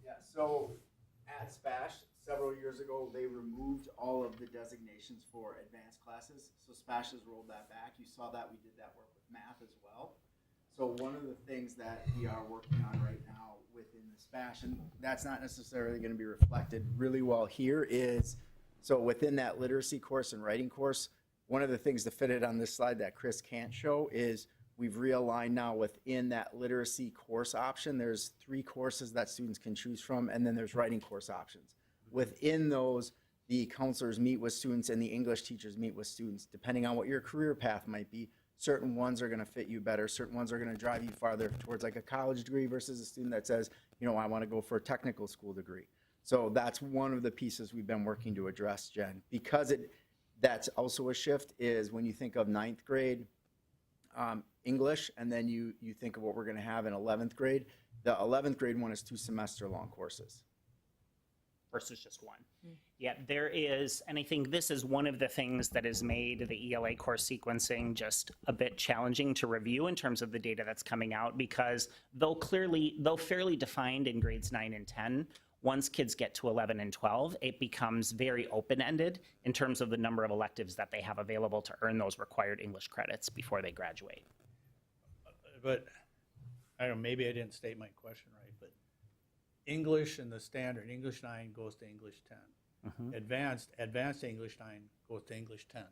Yeah, so at SPASH, several years ago, they removed all of the designations for advanced classes. So SPASH has rolled that back. You saw that we did that work with math as well. So one of the things that we are working on right now within the SPASH, and that's not necessarily going to be reflected really well here, is so within that literacy course and writing course, one of the things to fit it on this slide that Chris can't show is we've realigned now within that literacy course option. There's 3 courses that students can choose from, and then there's writing course options. Within those, the counselors meet with students and the English teachers meet with students. Depending on what your career path might be, certain ones are going to fit you better. Certain ones are going to drive you farther towards like a college degree versus a student that says, I want to go for a technical school degree. So that's one of the pieces we've been working to address, Jen. Because that's also a shift is when you think of 9th grade English, and then you think of what we're going to have in 11th grade. The 11th grade one is 2 semester-long courses. Versus just 1. Yeah, there is, and I think this is one of the things that has made the ELA course sequencing just a bit challenging to review in terms of the data that's coming out, because though fairly defined in grades 9 and 10, once kids get to 11 and 12, it becomes very open-ended in terms of the number of electives that they have available to earn those required English credits before they graduate. But, I don't know, maybe I didn't state my question right, but English and the standard, English 9 goes to English 10. Mhm. Advanced English 9 goes to English 10.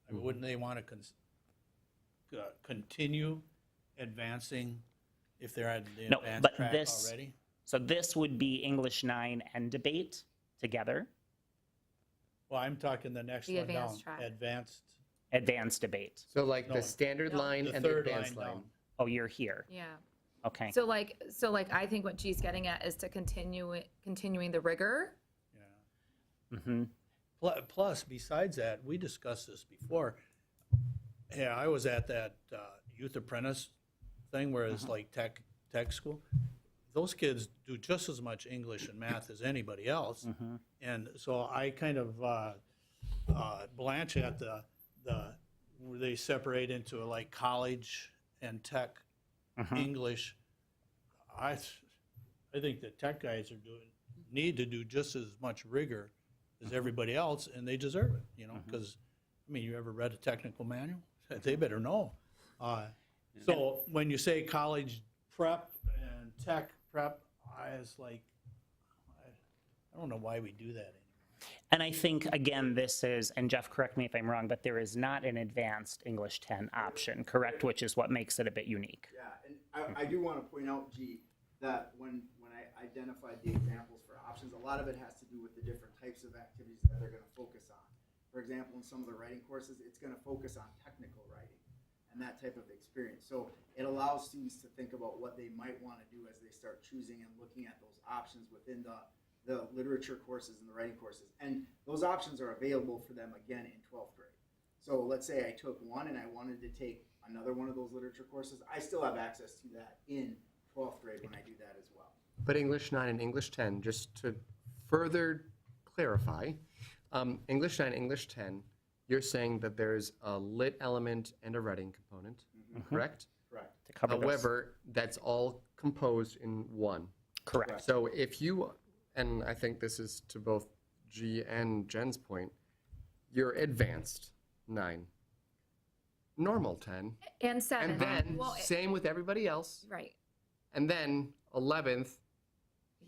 I mean, wouldn't they want to continue advancing if they're at the No, advanced but track this, already? so this would be English 9 and debate together, Well, I'm talking the next The one down, advanced track. advanced debate. So like No, the standard line the and the third advanced line line. down. Oh, you're here. Yeah. Okay. So like I think what she's getting at is to continuing the rigor. Yeah. Mm-hmm. Plus, besides that, we discussed this before. Yeah, I was at that youth apprentice thing where it's like tech school. Those kids do just as much English and math as anybody else. And so I kind of blanch at the where they separate into like college and tech English. I think the tech guys need to do just as much rigor as everybody else, and they deserve it, because, I mean, you ever read a technical manual? They better know. So when you say college prep and tech prep, I was like, I don't know why we do that anymore. And I think, again, this is, and Jeff, correct me if I'm wrong, but there is not an advanced English 10 option, correct? Which is what makes it a bit unique. Yeah, and I do want to point out, G, that when I identified the examples for options, a lot of it has to do with the different types of activities that they're going to focus on. For example, in some of the writing courses, it's going to focus on technical writing. And and that type of experience. So it allows students to think about what they might want to do as they start choosing and looking at those options within the literature courses and the writing courses. And those options are available for them again in 12th grade. So let's say I took one and I wanted to take another one of those literature courses, I still have access to that in 12th grade when I do that as well. But English 9 and English 10, just to further clarify, English 9, English 10, you're saying that there's a lit element and a writing component, correct? Correct. To cover those. However, that's all composed in one. Correct. So if you, and I think this is to both G and Jen's point, you're advanced 9, normal 10, And 7. and then Well, same with everybody else, right. and then 11th,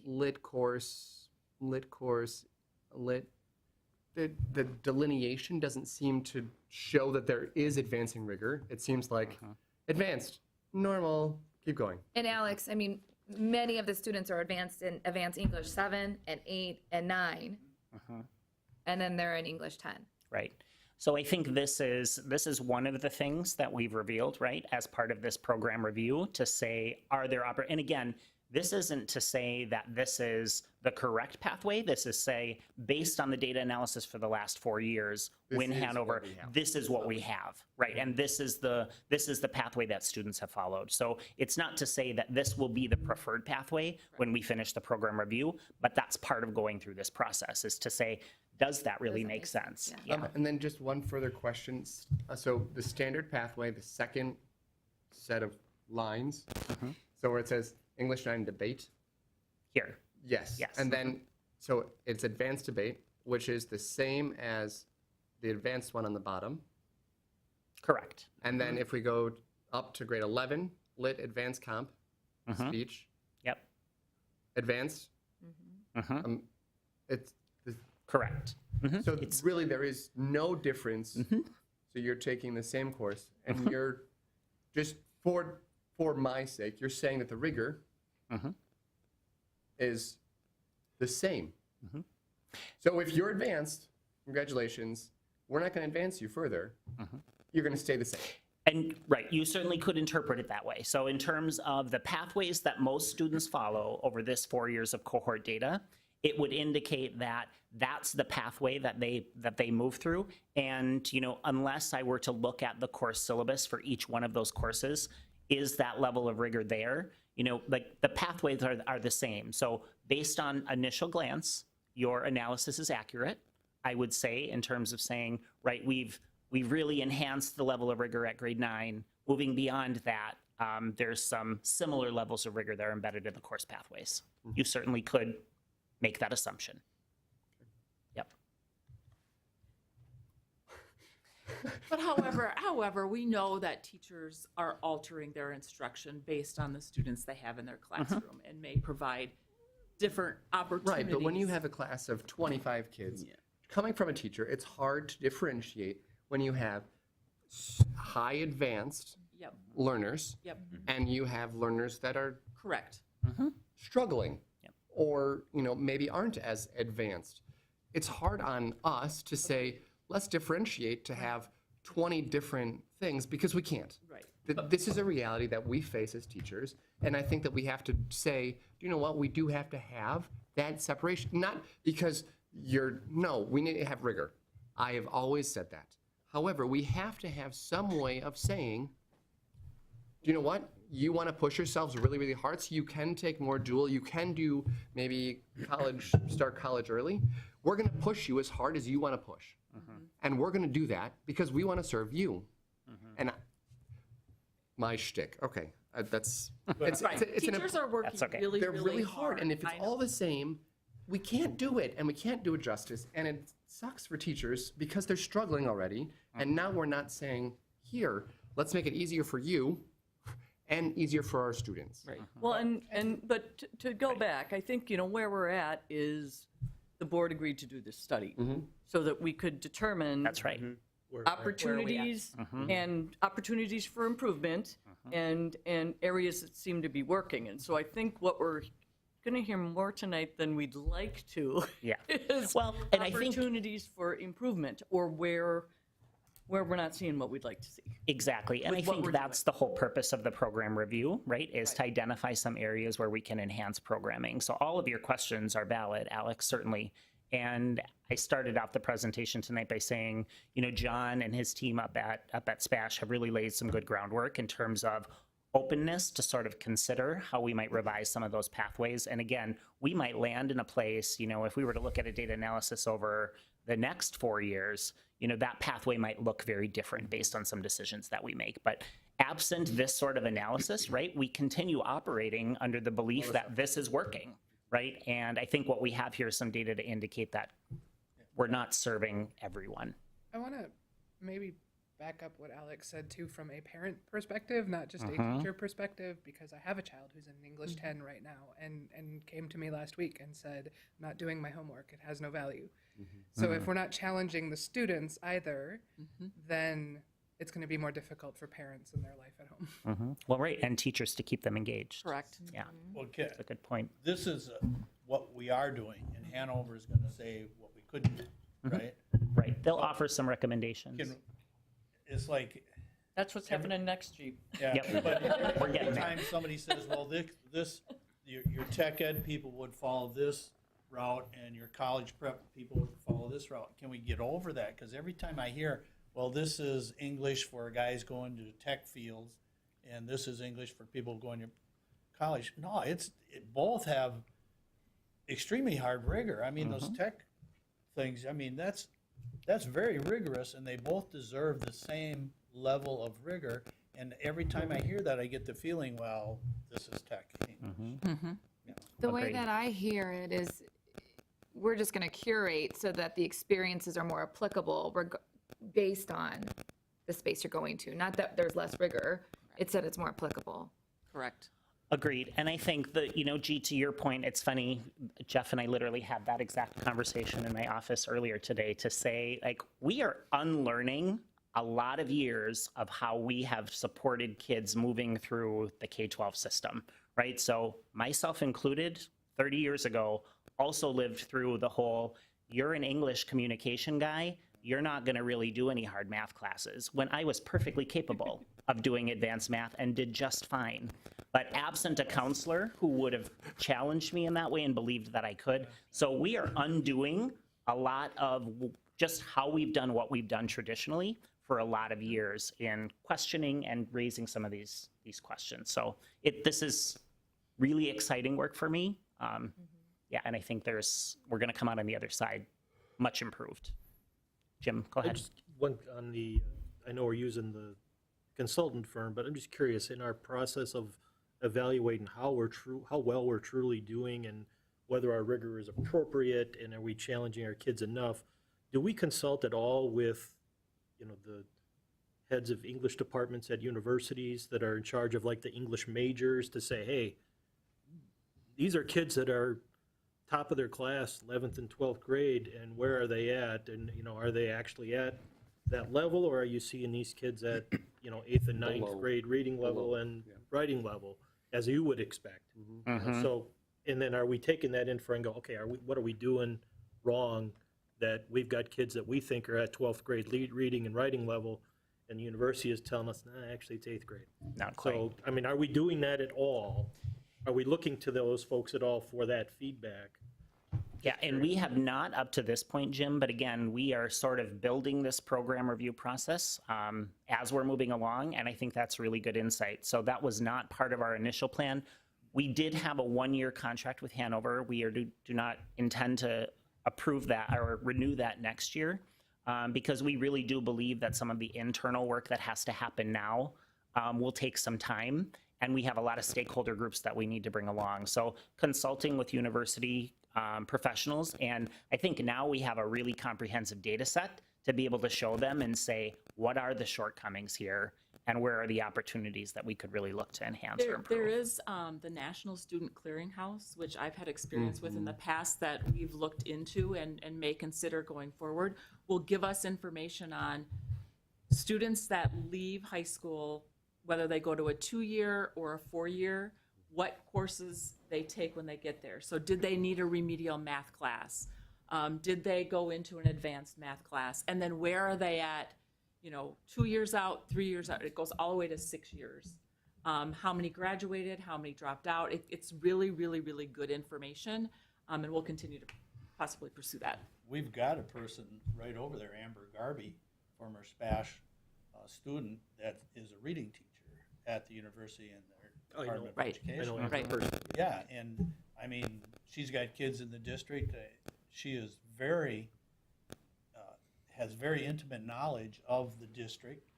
lit course, the delineation doesn't seem to show that there is advancing rigor. It seems like advanced, normal, keep going. And Alex, I mean, many of the students are advanced in advanced English 7 and 8 and 9. And then they're in English 10. Right. So I think this is one of the things that we've revealed, right, as part of this program review, to say, are there and again, this isn't to say that this is the correct pathway. This is say, based on the data analysis for the last 4 years, Win Hanover, this is what we have, right? And this is the pathway that students have followed. So it's not to say that this will be the preferred pathway when we finish the program review, but that's part of going through this process, is to say, does that really make sense? Yeah. And then just one further question. So the standard pathway, the second set of lines, so where it says English 9 debate. Here. Yes. Yes. And then, so it's advanced debate, which is the same as the advanced one on the bottom. Correct. And then if we go up to grade 11, lit advanced comp, speech. Yep. Advanced. It's correct. So really there is no difference. So you're taking the same course and you're just for my sake, you're saying that the rigor is the same. So if you're advanced, congratulations, we're not going to advance you further. You're going to stay the same. And right, you certainly could interpret it that way. So in terms of the pathways that most students follow over this 4 years of cohort data, it would indicate that that's the pathway that they move through. And, you know, unless I were to look at the course syllabus for each one of those courses, is that level of rigor there? You know, like the pathways are the same. So based on initial glance, your analysis is accurate, I would say, in terms of saying, right, we've really enhanced the level of rigor at grade 9. Moving beyond that, there's some similar levels of rigor that are embedded in the course pathways. You certainly could make that assumption. Yep. But however, we know that teachers are altering their instruction based on the students they have in their classroom and may provide different opportunities. Right, but when you have a class of 25 kids, coming from a teacher, it's hard to differentiate when you have high advanced learners and you have learners that are correct struggling or, you know, maybe aren't as advanced. It's hard on us to say, let's differentiate to have 20 different things because we can't. Right. This is a reality that we face as teachers, and I think that we have to say, you know what, we do have to have that separation. Not because we need to have rigor. I have always said that. However, we have to have some way of saying, you know what, you want to push yourselves really, really hard, so you can take more dual, you can do maybe start college early. We're going to push you as hard as you want to push. And we're going to do that because we want to serve you. And my shtick, okay, that's it's teachers are working really, they're really hard. And if it's all the same, we can't do it, and we can't do it justice. And it sucks for teachers because they're struggling already. And now we're not saying, here, let's make it easier for you and easier for our students. Right. Well, but to go back, I think, you know, where we're at is the board agreed to do this study so that we could determine. That's right. Opportunities and opportunities for improvement and areas that seem to be working. And so I think what we're going to hear more tonight than we'd like to is and I think opportunities for improvement or where where we're not seeing what we'd like to see. Exactly. And I With what think we're that's the whole purpose of the program review, right? Is to identify some areas where we can enhance programming. So all of your questions are valid, Alex, certainly. And I started out the presentation tonight by saying, you know, John and his team up at SPASH have really laid some good groundwork in terms of openness to sort of consider how we might revise some of those pathways. And again, we might land in a place, you know, if we were to look at a data analysis over the next 4 years, you know, that pathway might look very different based on some decisions that we make. But absent this sort of analysis, right, we continue operating under the belief that this is working, right? And I think what we have here is some data to indicate that we're not serving everyone. I want to maybe back up what Alex said too from a parent perspective, not just a teacher perspective, because I have a child who's in English 10 right now and came to me last week and said, I'm not doing my homework, it has no value. So if we're not challenging the students either, then it's going to be more difficult for parents in their life at home. Well, right, and teachers to keep them engaged. Correct. Yeah, Okay, that's a good point. this is what we are doing, and Hanover is gonna say what we couldn't do, right? Right, they'll offer some recommendations. Can- It's like, That's what's happening next, Jeep. yeah, Yep. but We're every getting there. time somebody says, well, your tech ed people would follow this route, and your college prep people would follow this route, can we get over that? Because every time I hear, well, this is English for guys going to tech fields, and this is English for people going to college. No, both have extremely hard rigor. I mean, those tech things, I mean, that's very rigorous, and they both deserve the same level of rigor. And every time I hear that, I get the feeling, well, this is tech. The way Agreed. that I hear it is we're just going to curate so that the experiences are more applicable based on the space you're going to. Not that there's less rigor, it's that it's more applicable. Correct. Agreed. And I think that, you know, G, to your point, it's funny, Jeff and I literally had that exact conversation in my office earlier today to say, like, we are unlearning a lot of years of how we have supported kids moving through the K-12 system, right? So myself included, 30 years ago, also lived through the whole, you're an English communication guy, you're not going to really do any hard math classes, when I was perfectly capable of doing advanced math and did just fine. But absent a counselor who would have challenged me in that way and believed that I could. So we are undoing a lot of just how we've done what we've done traditionally for a lot of years in questioning and raising some of these questions. So this is really exciting work for me. Yeah, and I think we're going to come out on the other side much improved. Jim, go ahead. Just one on the, I know we're using the consultant firm, but I'm just curious, in our process of evaluating how well we're truly doing and whether our rigor is appropriate and are we challenging our kids enough, do we consult at all with, you know, the heads of English departments at universities that are in charge of like the English majors to say, hey, these are kids that are top of their class, 11th and 12th grade, and where are they at? And, you know, are they actually at that level, or are you seeing these kids at, you know, 8th and 9th grade reading level and writing level, as you would expect? So, and then are we taking that in for and go, okay, what are we doing wrong that we've got kids that we think are at 12th grade reading and writing level, and the university is telling us, nah, actually it's 8th grade. Not quite. So, I mean, are we doing that at all? Are we looking to those folks at all for that feedback? Yeah, and we have not up to this point, Jim, but again, we are sort of building this program review process as we're moving along, and I think that's really good insight. So that was not part of our initial plan. We did have a one-year contract with Hanover. We do not intend to approve that or renew that next year because we really do believe that some of the internal work that has to happen now will take some time, and we have a lot of stakeholder groups that we need to bring along. So consulting with university professionals, and I think now we have a really comprehensive data set to be able to show them and say, what are the shortcomings here, and where are the opportunities that we could really look to enhance or improve? There is the National Student Clearinghouse, which I've had experience with in the past that we've looked into and may consider going forward, will give us information on students that leave high school, whether they go to a 2-year or a 4-year, what courses they take when they get there. So did they need a remedial math class? Did they go into an advanced math class? And then where are they at 2 years out, 3 years out, it goes all the way to 6 years. How many graduated, how many dropped out. It's really, really, really good information, and we'll continue to possibly pursue that. We've got a person right over there, Amber Garby, former SPASH student, that is a reading teacher at the university in their Department of Right. Education. Right. Yeah, and I mean, she's got kids in the district. She is has very intimate knowledge of the district.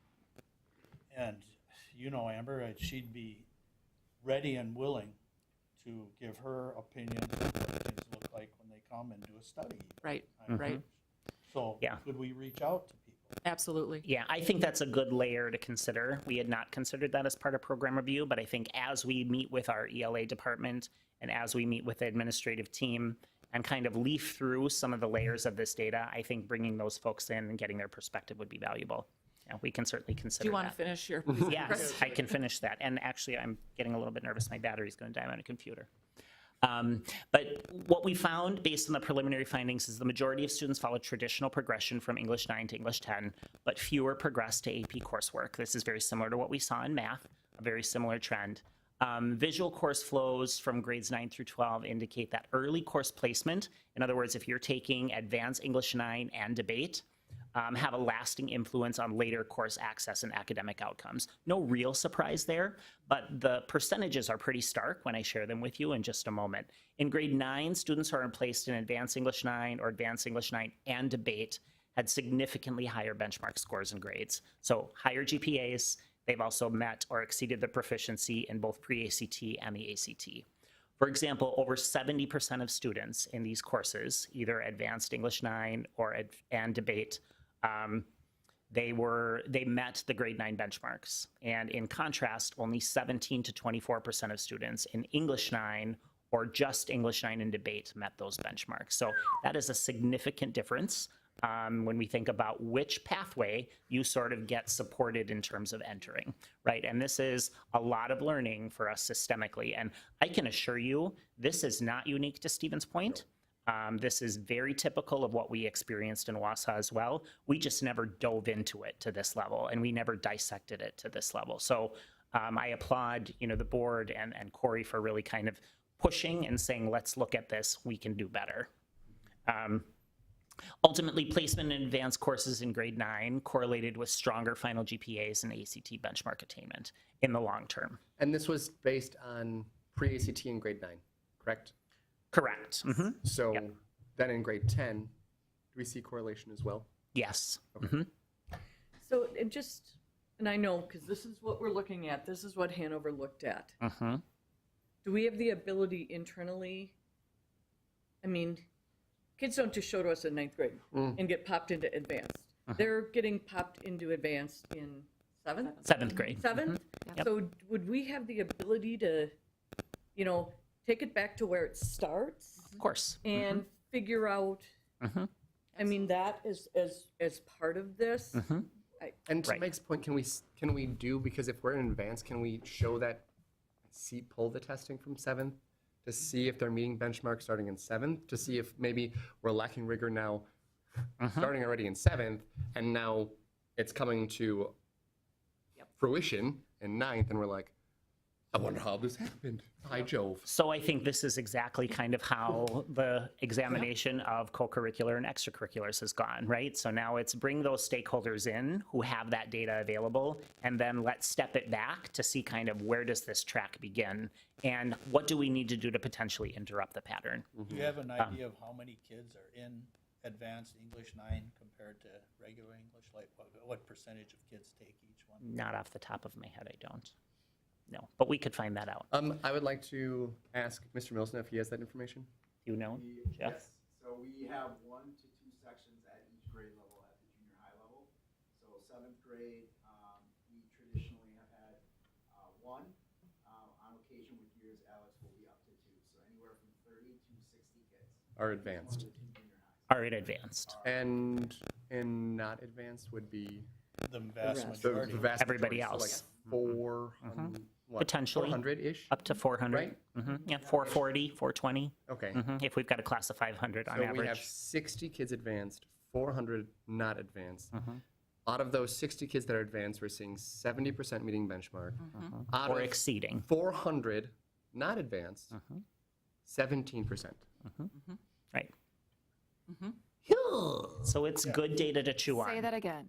And Amber, she'd be ready and willing to give her opinion of what things look like when they come and do a study. Right, I mean, right. So Yeah. could we reach out to people? Absolutely. Yeah, I think that's a good layer to consider. We had not considered that as part of program review, but I think as we meet with our ELA department and as we meet with the administrative team and kind of leaf through some of the layers of this data, I think bringing those folks in and getting their perspective would be valuable. Yeah, we can certainly consider Do you want that. to finish your Yes, presentation? I can finish that. And actually, I'm getting a little bit nervous. My battery's going to die on a computer. But what we found based on the preliminary findings is the majority of students follow traditional progression from English 9 to English 10, but fewer progress to AP coursework. This is very similar to what we saw in math, a very similar trend. Visual course flows from grades 9 through 12 indicate that early course placement, in other words, if you're taking Advanced English 9 and debate, have a lasting influence on later course access and academic outcomes. No real surprise there, but the percentages are pretty stark when I share them with you in just a moment. In grade 9, students who are placed in Advanced English 9 or Advanced English 9 and debate had significantly higher benchmark scores and grades. So higher GPAs, they've also met or exceeded the proficiency in both pre-ACT and the ACT. For example, over 70% of students in these courses, either Advanced English 9 or and debate, they met the grade 9 benchmarks. And in contrast, only 17 to 24% of students in English 9 or just English 9 and debate met those benchmarks. So that is a significant difference when we think about which pathway you sort of get supported in terms of entering, right? And this is a lot of learning for us systemically. And I can assure you, this is not unique to Stevens Point. This is very typical of what we experienced in Wausau as well. We just never dove into it to this level, and we never dissected it to this level. So I applaud, the board and Corey for really kind of pushing and saying, let's look at this, we can do better. Ultimately, placement in advanced courses in grade 9 correlated with stronger final GPAs and ACT benchmark attainment in the long term. And this was based on pre-ACT in grade 9, correct? Correct. Mm-hmm. So then in grade 10, do we see correlation as well? Yes. Okay. Mm-hmm. So and I know, because this is what we're looking at, this is what Hanover looked at. Mm-hmm. Do we have the ability internally? I mean, kids don't just show to us in 9th grade and get popped into advanced. They're getting popped into advanced in 7th? 7th grade. 7th? Yep. So would we have the ability to, take it back to where it starts? Of course. And figure out, I mean, that as part of this? And to Right. Mike's point, can we do, because if we're in advance, can we show that, pull the testing from 7th to see if they're meeting benchmarks starting in 7th, to see if maybe we're lacking rigor now starting already in 7th, and now it's coming to fruition in 9th, and we're like, I wonder how this happened. Hi, Jove. So I think this is exactly kind of how the examination of co-curricular and extracurriculars has gone, right? So now it's bring those stakeholders in who have that data available, and then let's step it back to see kind of where does this track begin, and what do we need to do to potentially interrupt the pattern? Do you have an idea of how many kids are in advanced English 9 compared to regular English? Like what percentage of kids take each one? Not off the top of my head, I don't. No, but we could find that out. I would like to ask Mr. Milson if he has that information. You know, Jeff? Yes, so we have 1 to 2 sections at each grade level at the junior high level. So 7th grade, we traditionally have had 1. On occasion with years, Alex will be up to 2. So anywhere from 30 to 60 kids. Are advanced. Are it advanced? And not advanced would be The vast rest. the majority. vast Everybody majority, so else. like 400, Potentially. 400-ish? Up to 400. Right? Yeah, 440, 420. Okay. If we've got a class of 500 on So we have average. 60 kids advanced, 400 not advanced. Out of those 60 kids that are advanced, we're seeing 70% meeting benchmark. Out Or of exceeding. 400 not advanced, 17%. Right. So it's good data to chew on. Say that again.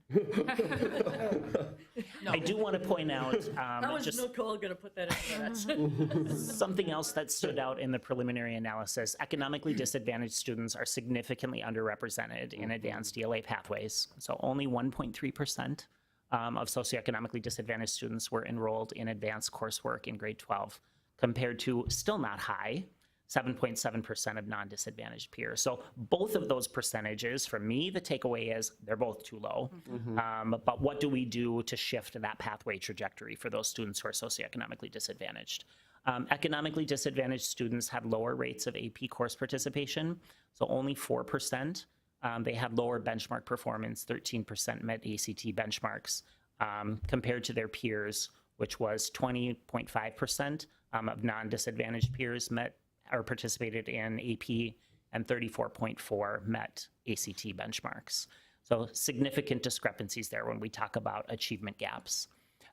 I do want to point out, How is just Nicole going to put that into minutes? something else that stood out in the preliminary analysis. Economically disadvantaged students are significantly underrepresented in advanced ELA pathways. So only 1.3% of socioeconomically disadvantaged students were enrolled in advanced coursework in grade 12, compared to still not high, 7.7% of non-disadvantaged peers. So both of those percentages, for me, the takeaway is they're both too low. But what do we do to shift that pathway trajectory for those students who are socioeconomically disadvantaged? Economically disadvantaged students had lower rates of AP course participation, so only 4%. They had lower benchmark performance, 13% met ACT benchmarks, compared to their peers, which was 20.5% of non-disadvantaged peers met or participated in AP, and 34.4 met ACT benchmarks. So significant discrepancies there when we talk about achievement gaps.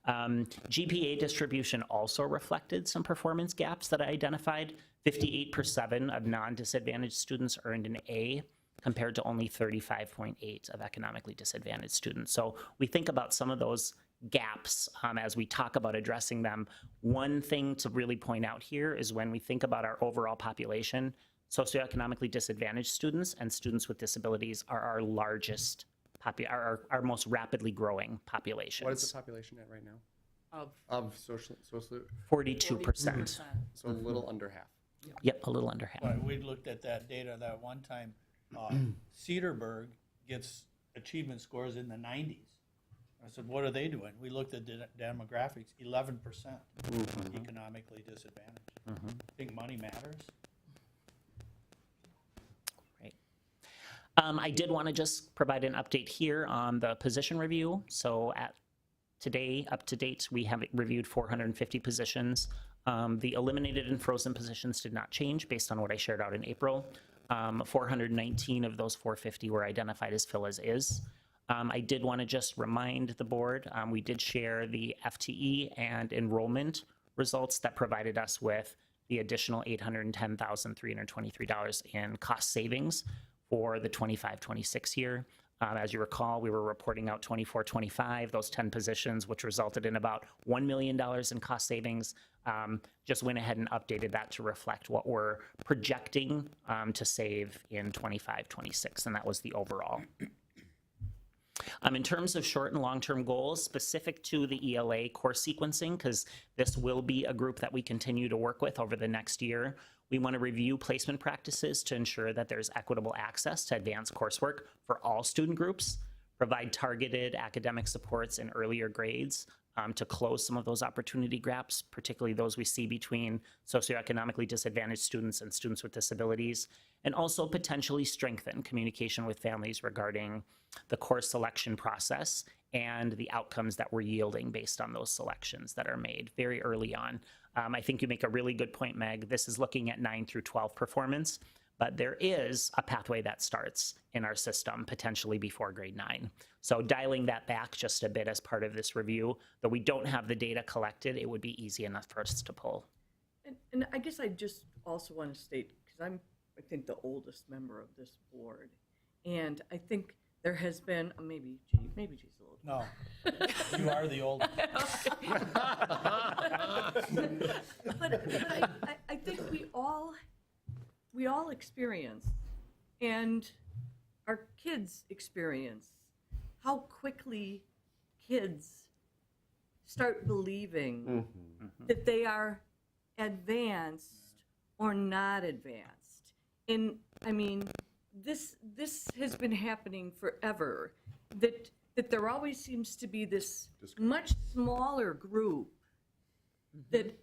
GPA distribution also reflected some performance gaps that I identified. 58% of non-disadvantaged students earned an A, compared to only 35.8 of economically disadvantaged students. So we think about some of those gaps as we talk about addressing them. One thing to really point out here is when we think about our overall population, socioeconomically disadvantaged students and students with disabilities are our largest, our most rapidly growing populations. What is the population at right now? Of social 42%. So a little under half. Yep, a little under half. Well, we looked at that data that one time. Cedarburg gets achievement scores in the 90s. I said, what are they doing? We looked at demographics, 11% economically disadvantaged. I think money matters. Right. I did want to just provide an update here on the position review. So today, up to date, we have reviewed 450 positions. The eliminated and frozen positions did not change based on what I shared out in April. 419 of those 450 were identified as fill as is. I did want to just remind the board, we did share the FTE and enrollment results that provided us with the additional $810,323 in cost savings for the 25-26 year. As you recall, we were reporting out 24-25, those 10 positions, which resulted in about $1 million in cost savings. Just went ahead and updated that to reflect what we're projecting to save in 25-26, and that was the overall. In terms of short and long-term goals specific to the ELA course sequencing, because this will be a group that we continue to work with over the next year, we want to review placement practices to ensure that there's equitable access to advanced coursework for all student groups, provide targeted academic supports in earlier grades to close some of those opportunity gaps, particularly those we see between socioeconomically disadvantaged students and students with disabilities, and also potentially strengthen communication with families regarding the course selection process and the outcomes that we're yielding based on those selections that are made very early on. I think you make a really good point, Meg. This is looking at 9 through 12 performance, but there is a pathway that starts in our system potentially before grade 9. So dialing that back just a bit as part of this review, though we don't have the data collected, it would be easy enough for us to pull. And I guess I just also want to state, because I'm, I think, the oldest member of this board, and I think there has been, maybe she's a little. No, you are the oldest. But I think we all experience, and our kids experience, how quickly kids start believing that they are advanced or not advanced. And I mean, this has been happening forever, that there always seems to be this much smaller group that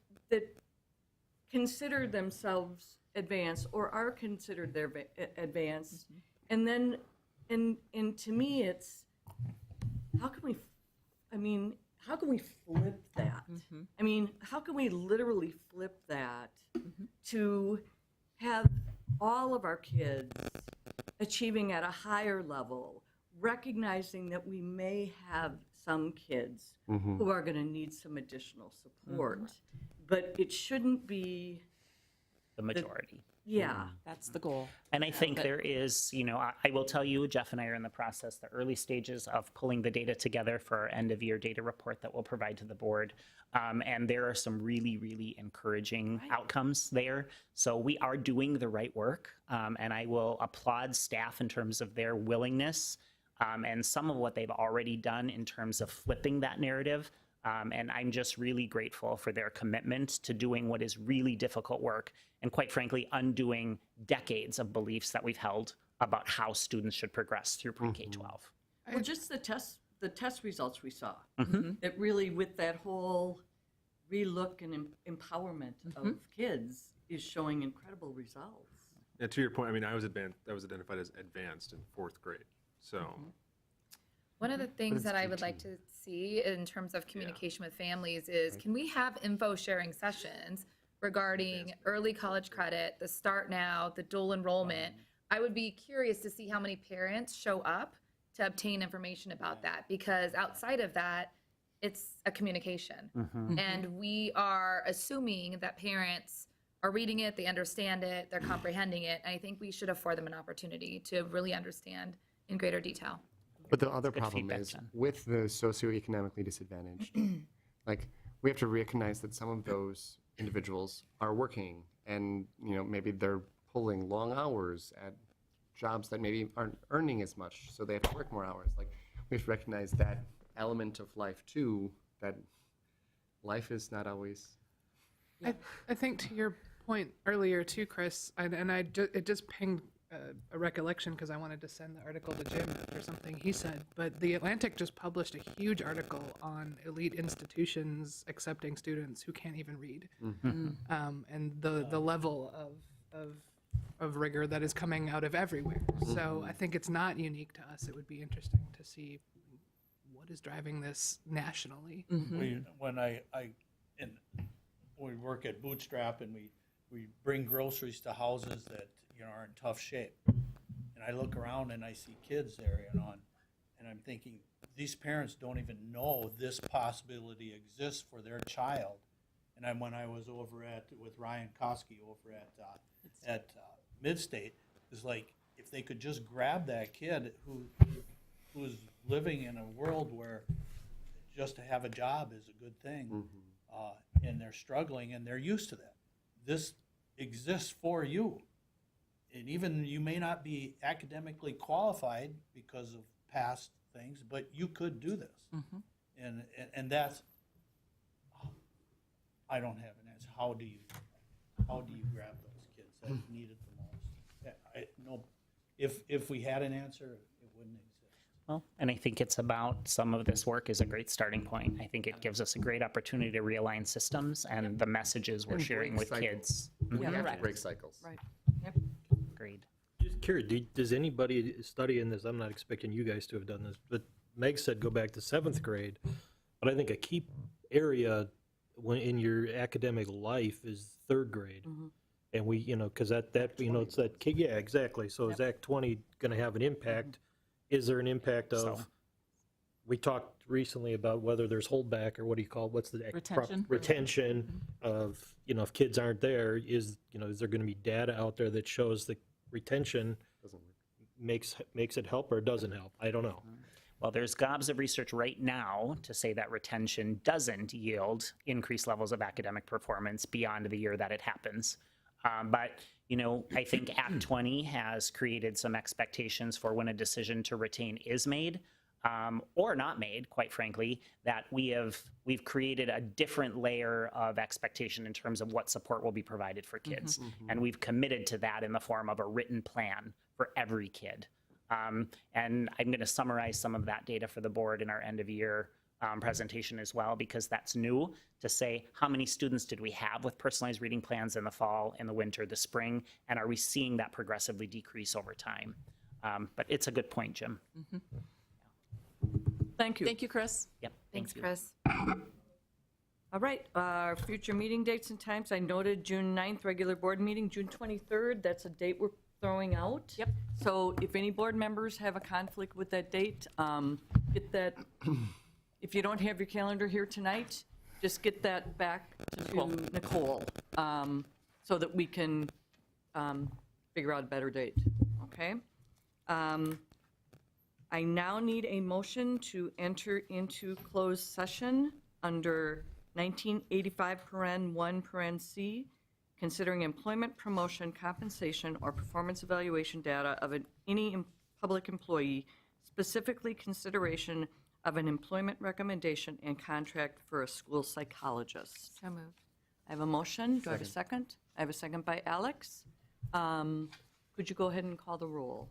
consider themselves advanced or are considered their advanced, and then and to me it's how can we flip that? I mean, how can we literally flip that to have all of our kids achieving at a higher level recognizing that we may have some kids who are going to need some additional support, but it shouldn't be, The majority. yeah. That's the goal. And I think there is, I will tell you, Jeff and I are in the process, the early stages of pulling the data together for our end of year data report that we'll provide to the board. And there are some really, really encouraging outcomes there. So we are doing the right work. And I will applaud staff in terms of their willingness and some of what they've already done in terms of flipping that narrative. And I'm just really grateful for their commitment to doing what is really difficult work and, quite frankly, undoing decades of beliefs that we've held about how students should progress through pre-K-12. Well, just the test results we saw, that really with that whole relook and empowerment of kids is showing incredible results. Yeah, to your point, I mean, I was identified as advanced in 4th grade. So One of the things that I would like to see in terms of communication with families is, can we have info sharing sessions regarding early college credit, the Start Now, the dual enrollment? I would be curious to see how many parents show up to obtain information about that, because outside of that, it's a communication. And we are assuming that parents are reading it, they understand it, they're comprehending it. And I think we should afford them an opportunity to really understand in greater detail. But the other good problem feedback, is Jen. with the socioeconomically disadvantaged, like we have to recognize that some of those individuals are working and, maybe they're pulling long hours at jobs that maybe aren't earning as much, so they have to work more hours. Like, we have to recognize that element of life too, that life is not always. I think to your point earlier too, Chris, it just pinged a recollection because I wanted to send the article to Jim after something he said. But The Atlantic just published a huge article on elite institutions accepting students who can't even read, and the level of rigor that is coming out of everywhere. So I think it's not unique to us. It would be interesting to see what is driving this nationally. We work at Bootstrap and we bring groceries to houses that are in tough shape, and I look around and I see kids there, and I'm thinking these parents don't even know this possibility exists for their child. And when I was over with Ryan Koski over at Midstate, it's like if they could just grab that kid who's living in a world where just to have a job is a good thing, and they're struggling and they're used to that. This exists for you. And even you may not be academically qualified because of past things, but you could do this. And that's, I don't have an answer. How do you grab those kids that need it the most? If we had an answer, it wouldn't exist. Well, and I think it's about some of this work is a great starting point. I think it gives us a great opportunity to realign systems and the messages we're And sharing break with kids. We have to correct. break cycles. Right. Agreed. Just curious, does anybody studying this, I'm not expecting you guys to have done this, but Meg said go back to 7th grade. But I think a key area in your academic life is 3rd grade. And we, because it's that kid, yeah, exactly. So is Act 20 going to have an impact? Is there an impact of, we talked recently about whether there's holdback or what do you call, what's the Retention. retention of, if kids aren't there, is there going to be data out there that shows the retention makes it help or doesn't help? I don't know. Well, there's gobs of research right now to say that retention doesn't yield increased levels of academic performance beyond the year that it happens. But I think Act 20 has created some expectations for when a decision to retain is made, or not made, quite frankly, that we've created a different layer of expectation in terms of what support will be provided for kids. And we've committed to that in the form of a written plan for every kid. And I'm going to summarize some of that data for the board in our end of year presentation as well, because that's new to say how many students did we have with personalized reading plans in the fall, in the winter, the spring, and are we seeing that progressively decrease over time? But it's a good point, Jim. Thank you. Thank you, Chris. Yep. Thanks, thank you. Chris. All right, our future meeting dates and times, I noted June 9th, regular board meeting, June 23rd, that's a date we're throwing out. Yep. So if any board members have a conflict with that date, get that, if you don't have your calendar here tonight, just get that back to Nicole, so that we can figure out a better date, okay? I now need a motion to enter into closed session under 1985 paren 1 paren C, considering employment, promotion, compensation, or performance evaluation data of any public employee, specifically consideration of an employment recommendation and contract for a school psychologist. So moved. I have a motion. Do I have a second? I have a second by Alex. Could you go ahead and call the roll?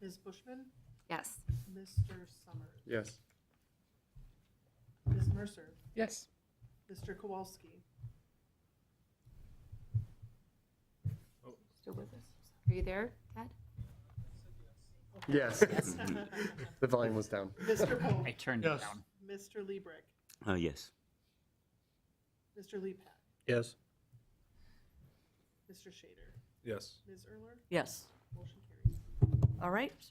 Ms. Bushman? Yes. Mr. Summers? Yes. Ms. Mercer? Yes. Mr. Kowalski? Still with us? Are you there, Ted? Yes. The volume was down. Mr. Poe? I turned it Yes. down. Mr. Liebrick? Yes. Mr. Leapat? Yes. Mr. Shader? Yes. Ms. Erler? Yes. Motion carries. All right, so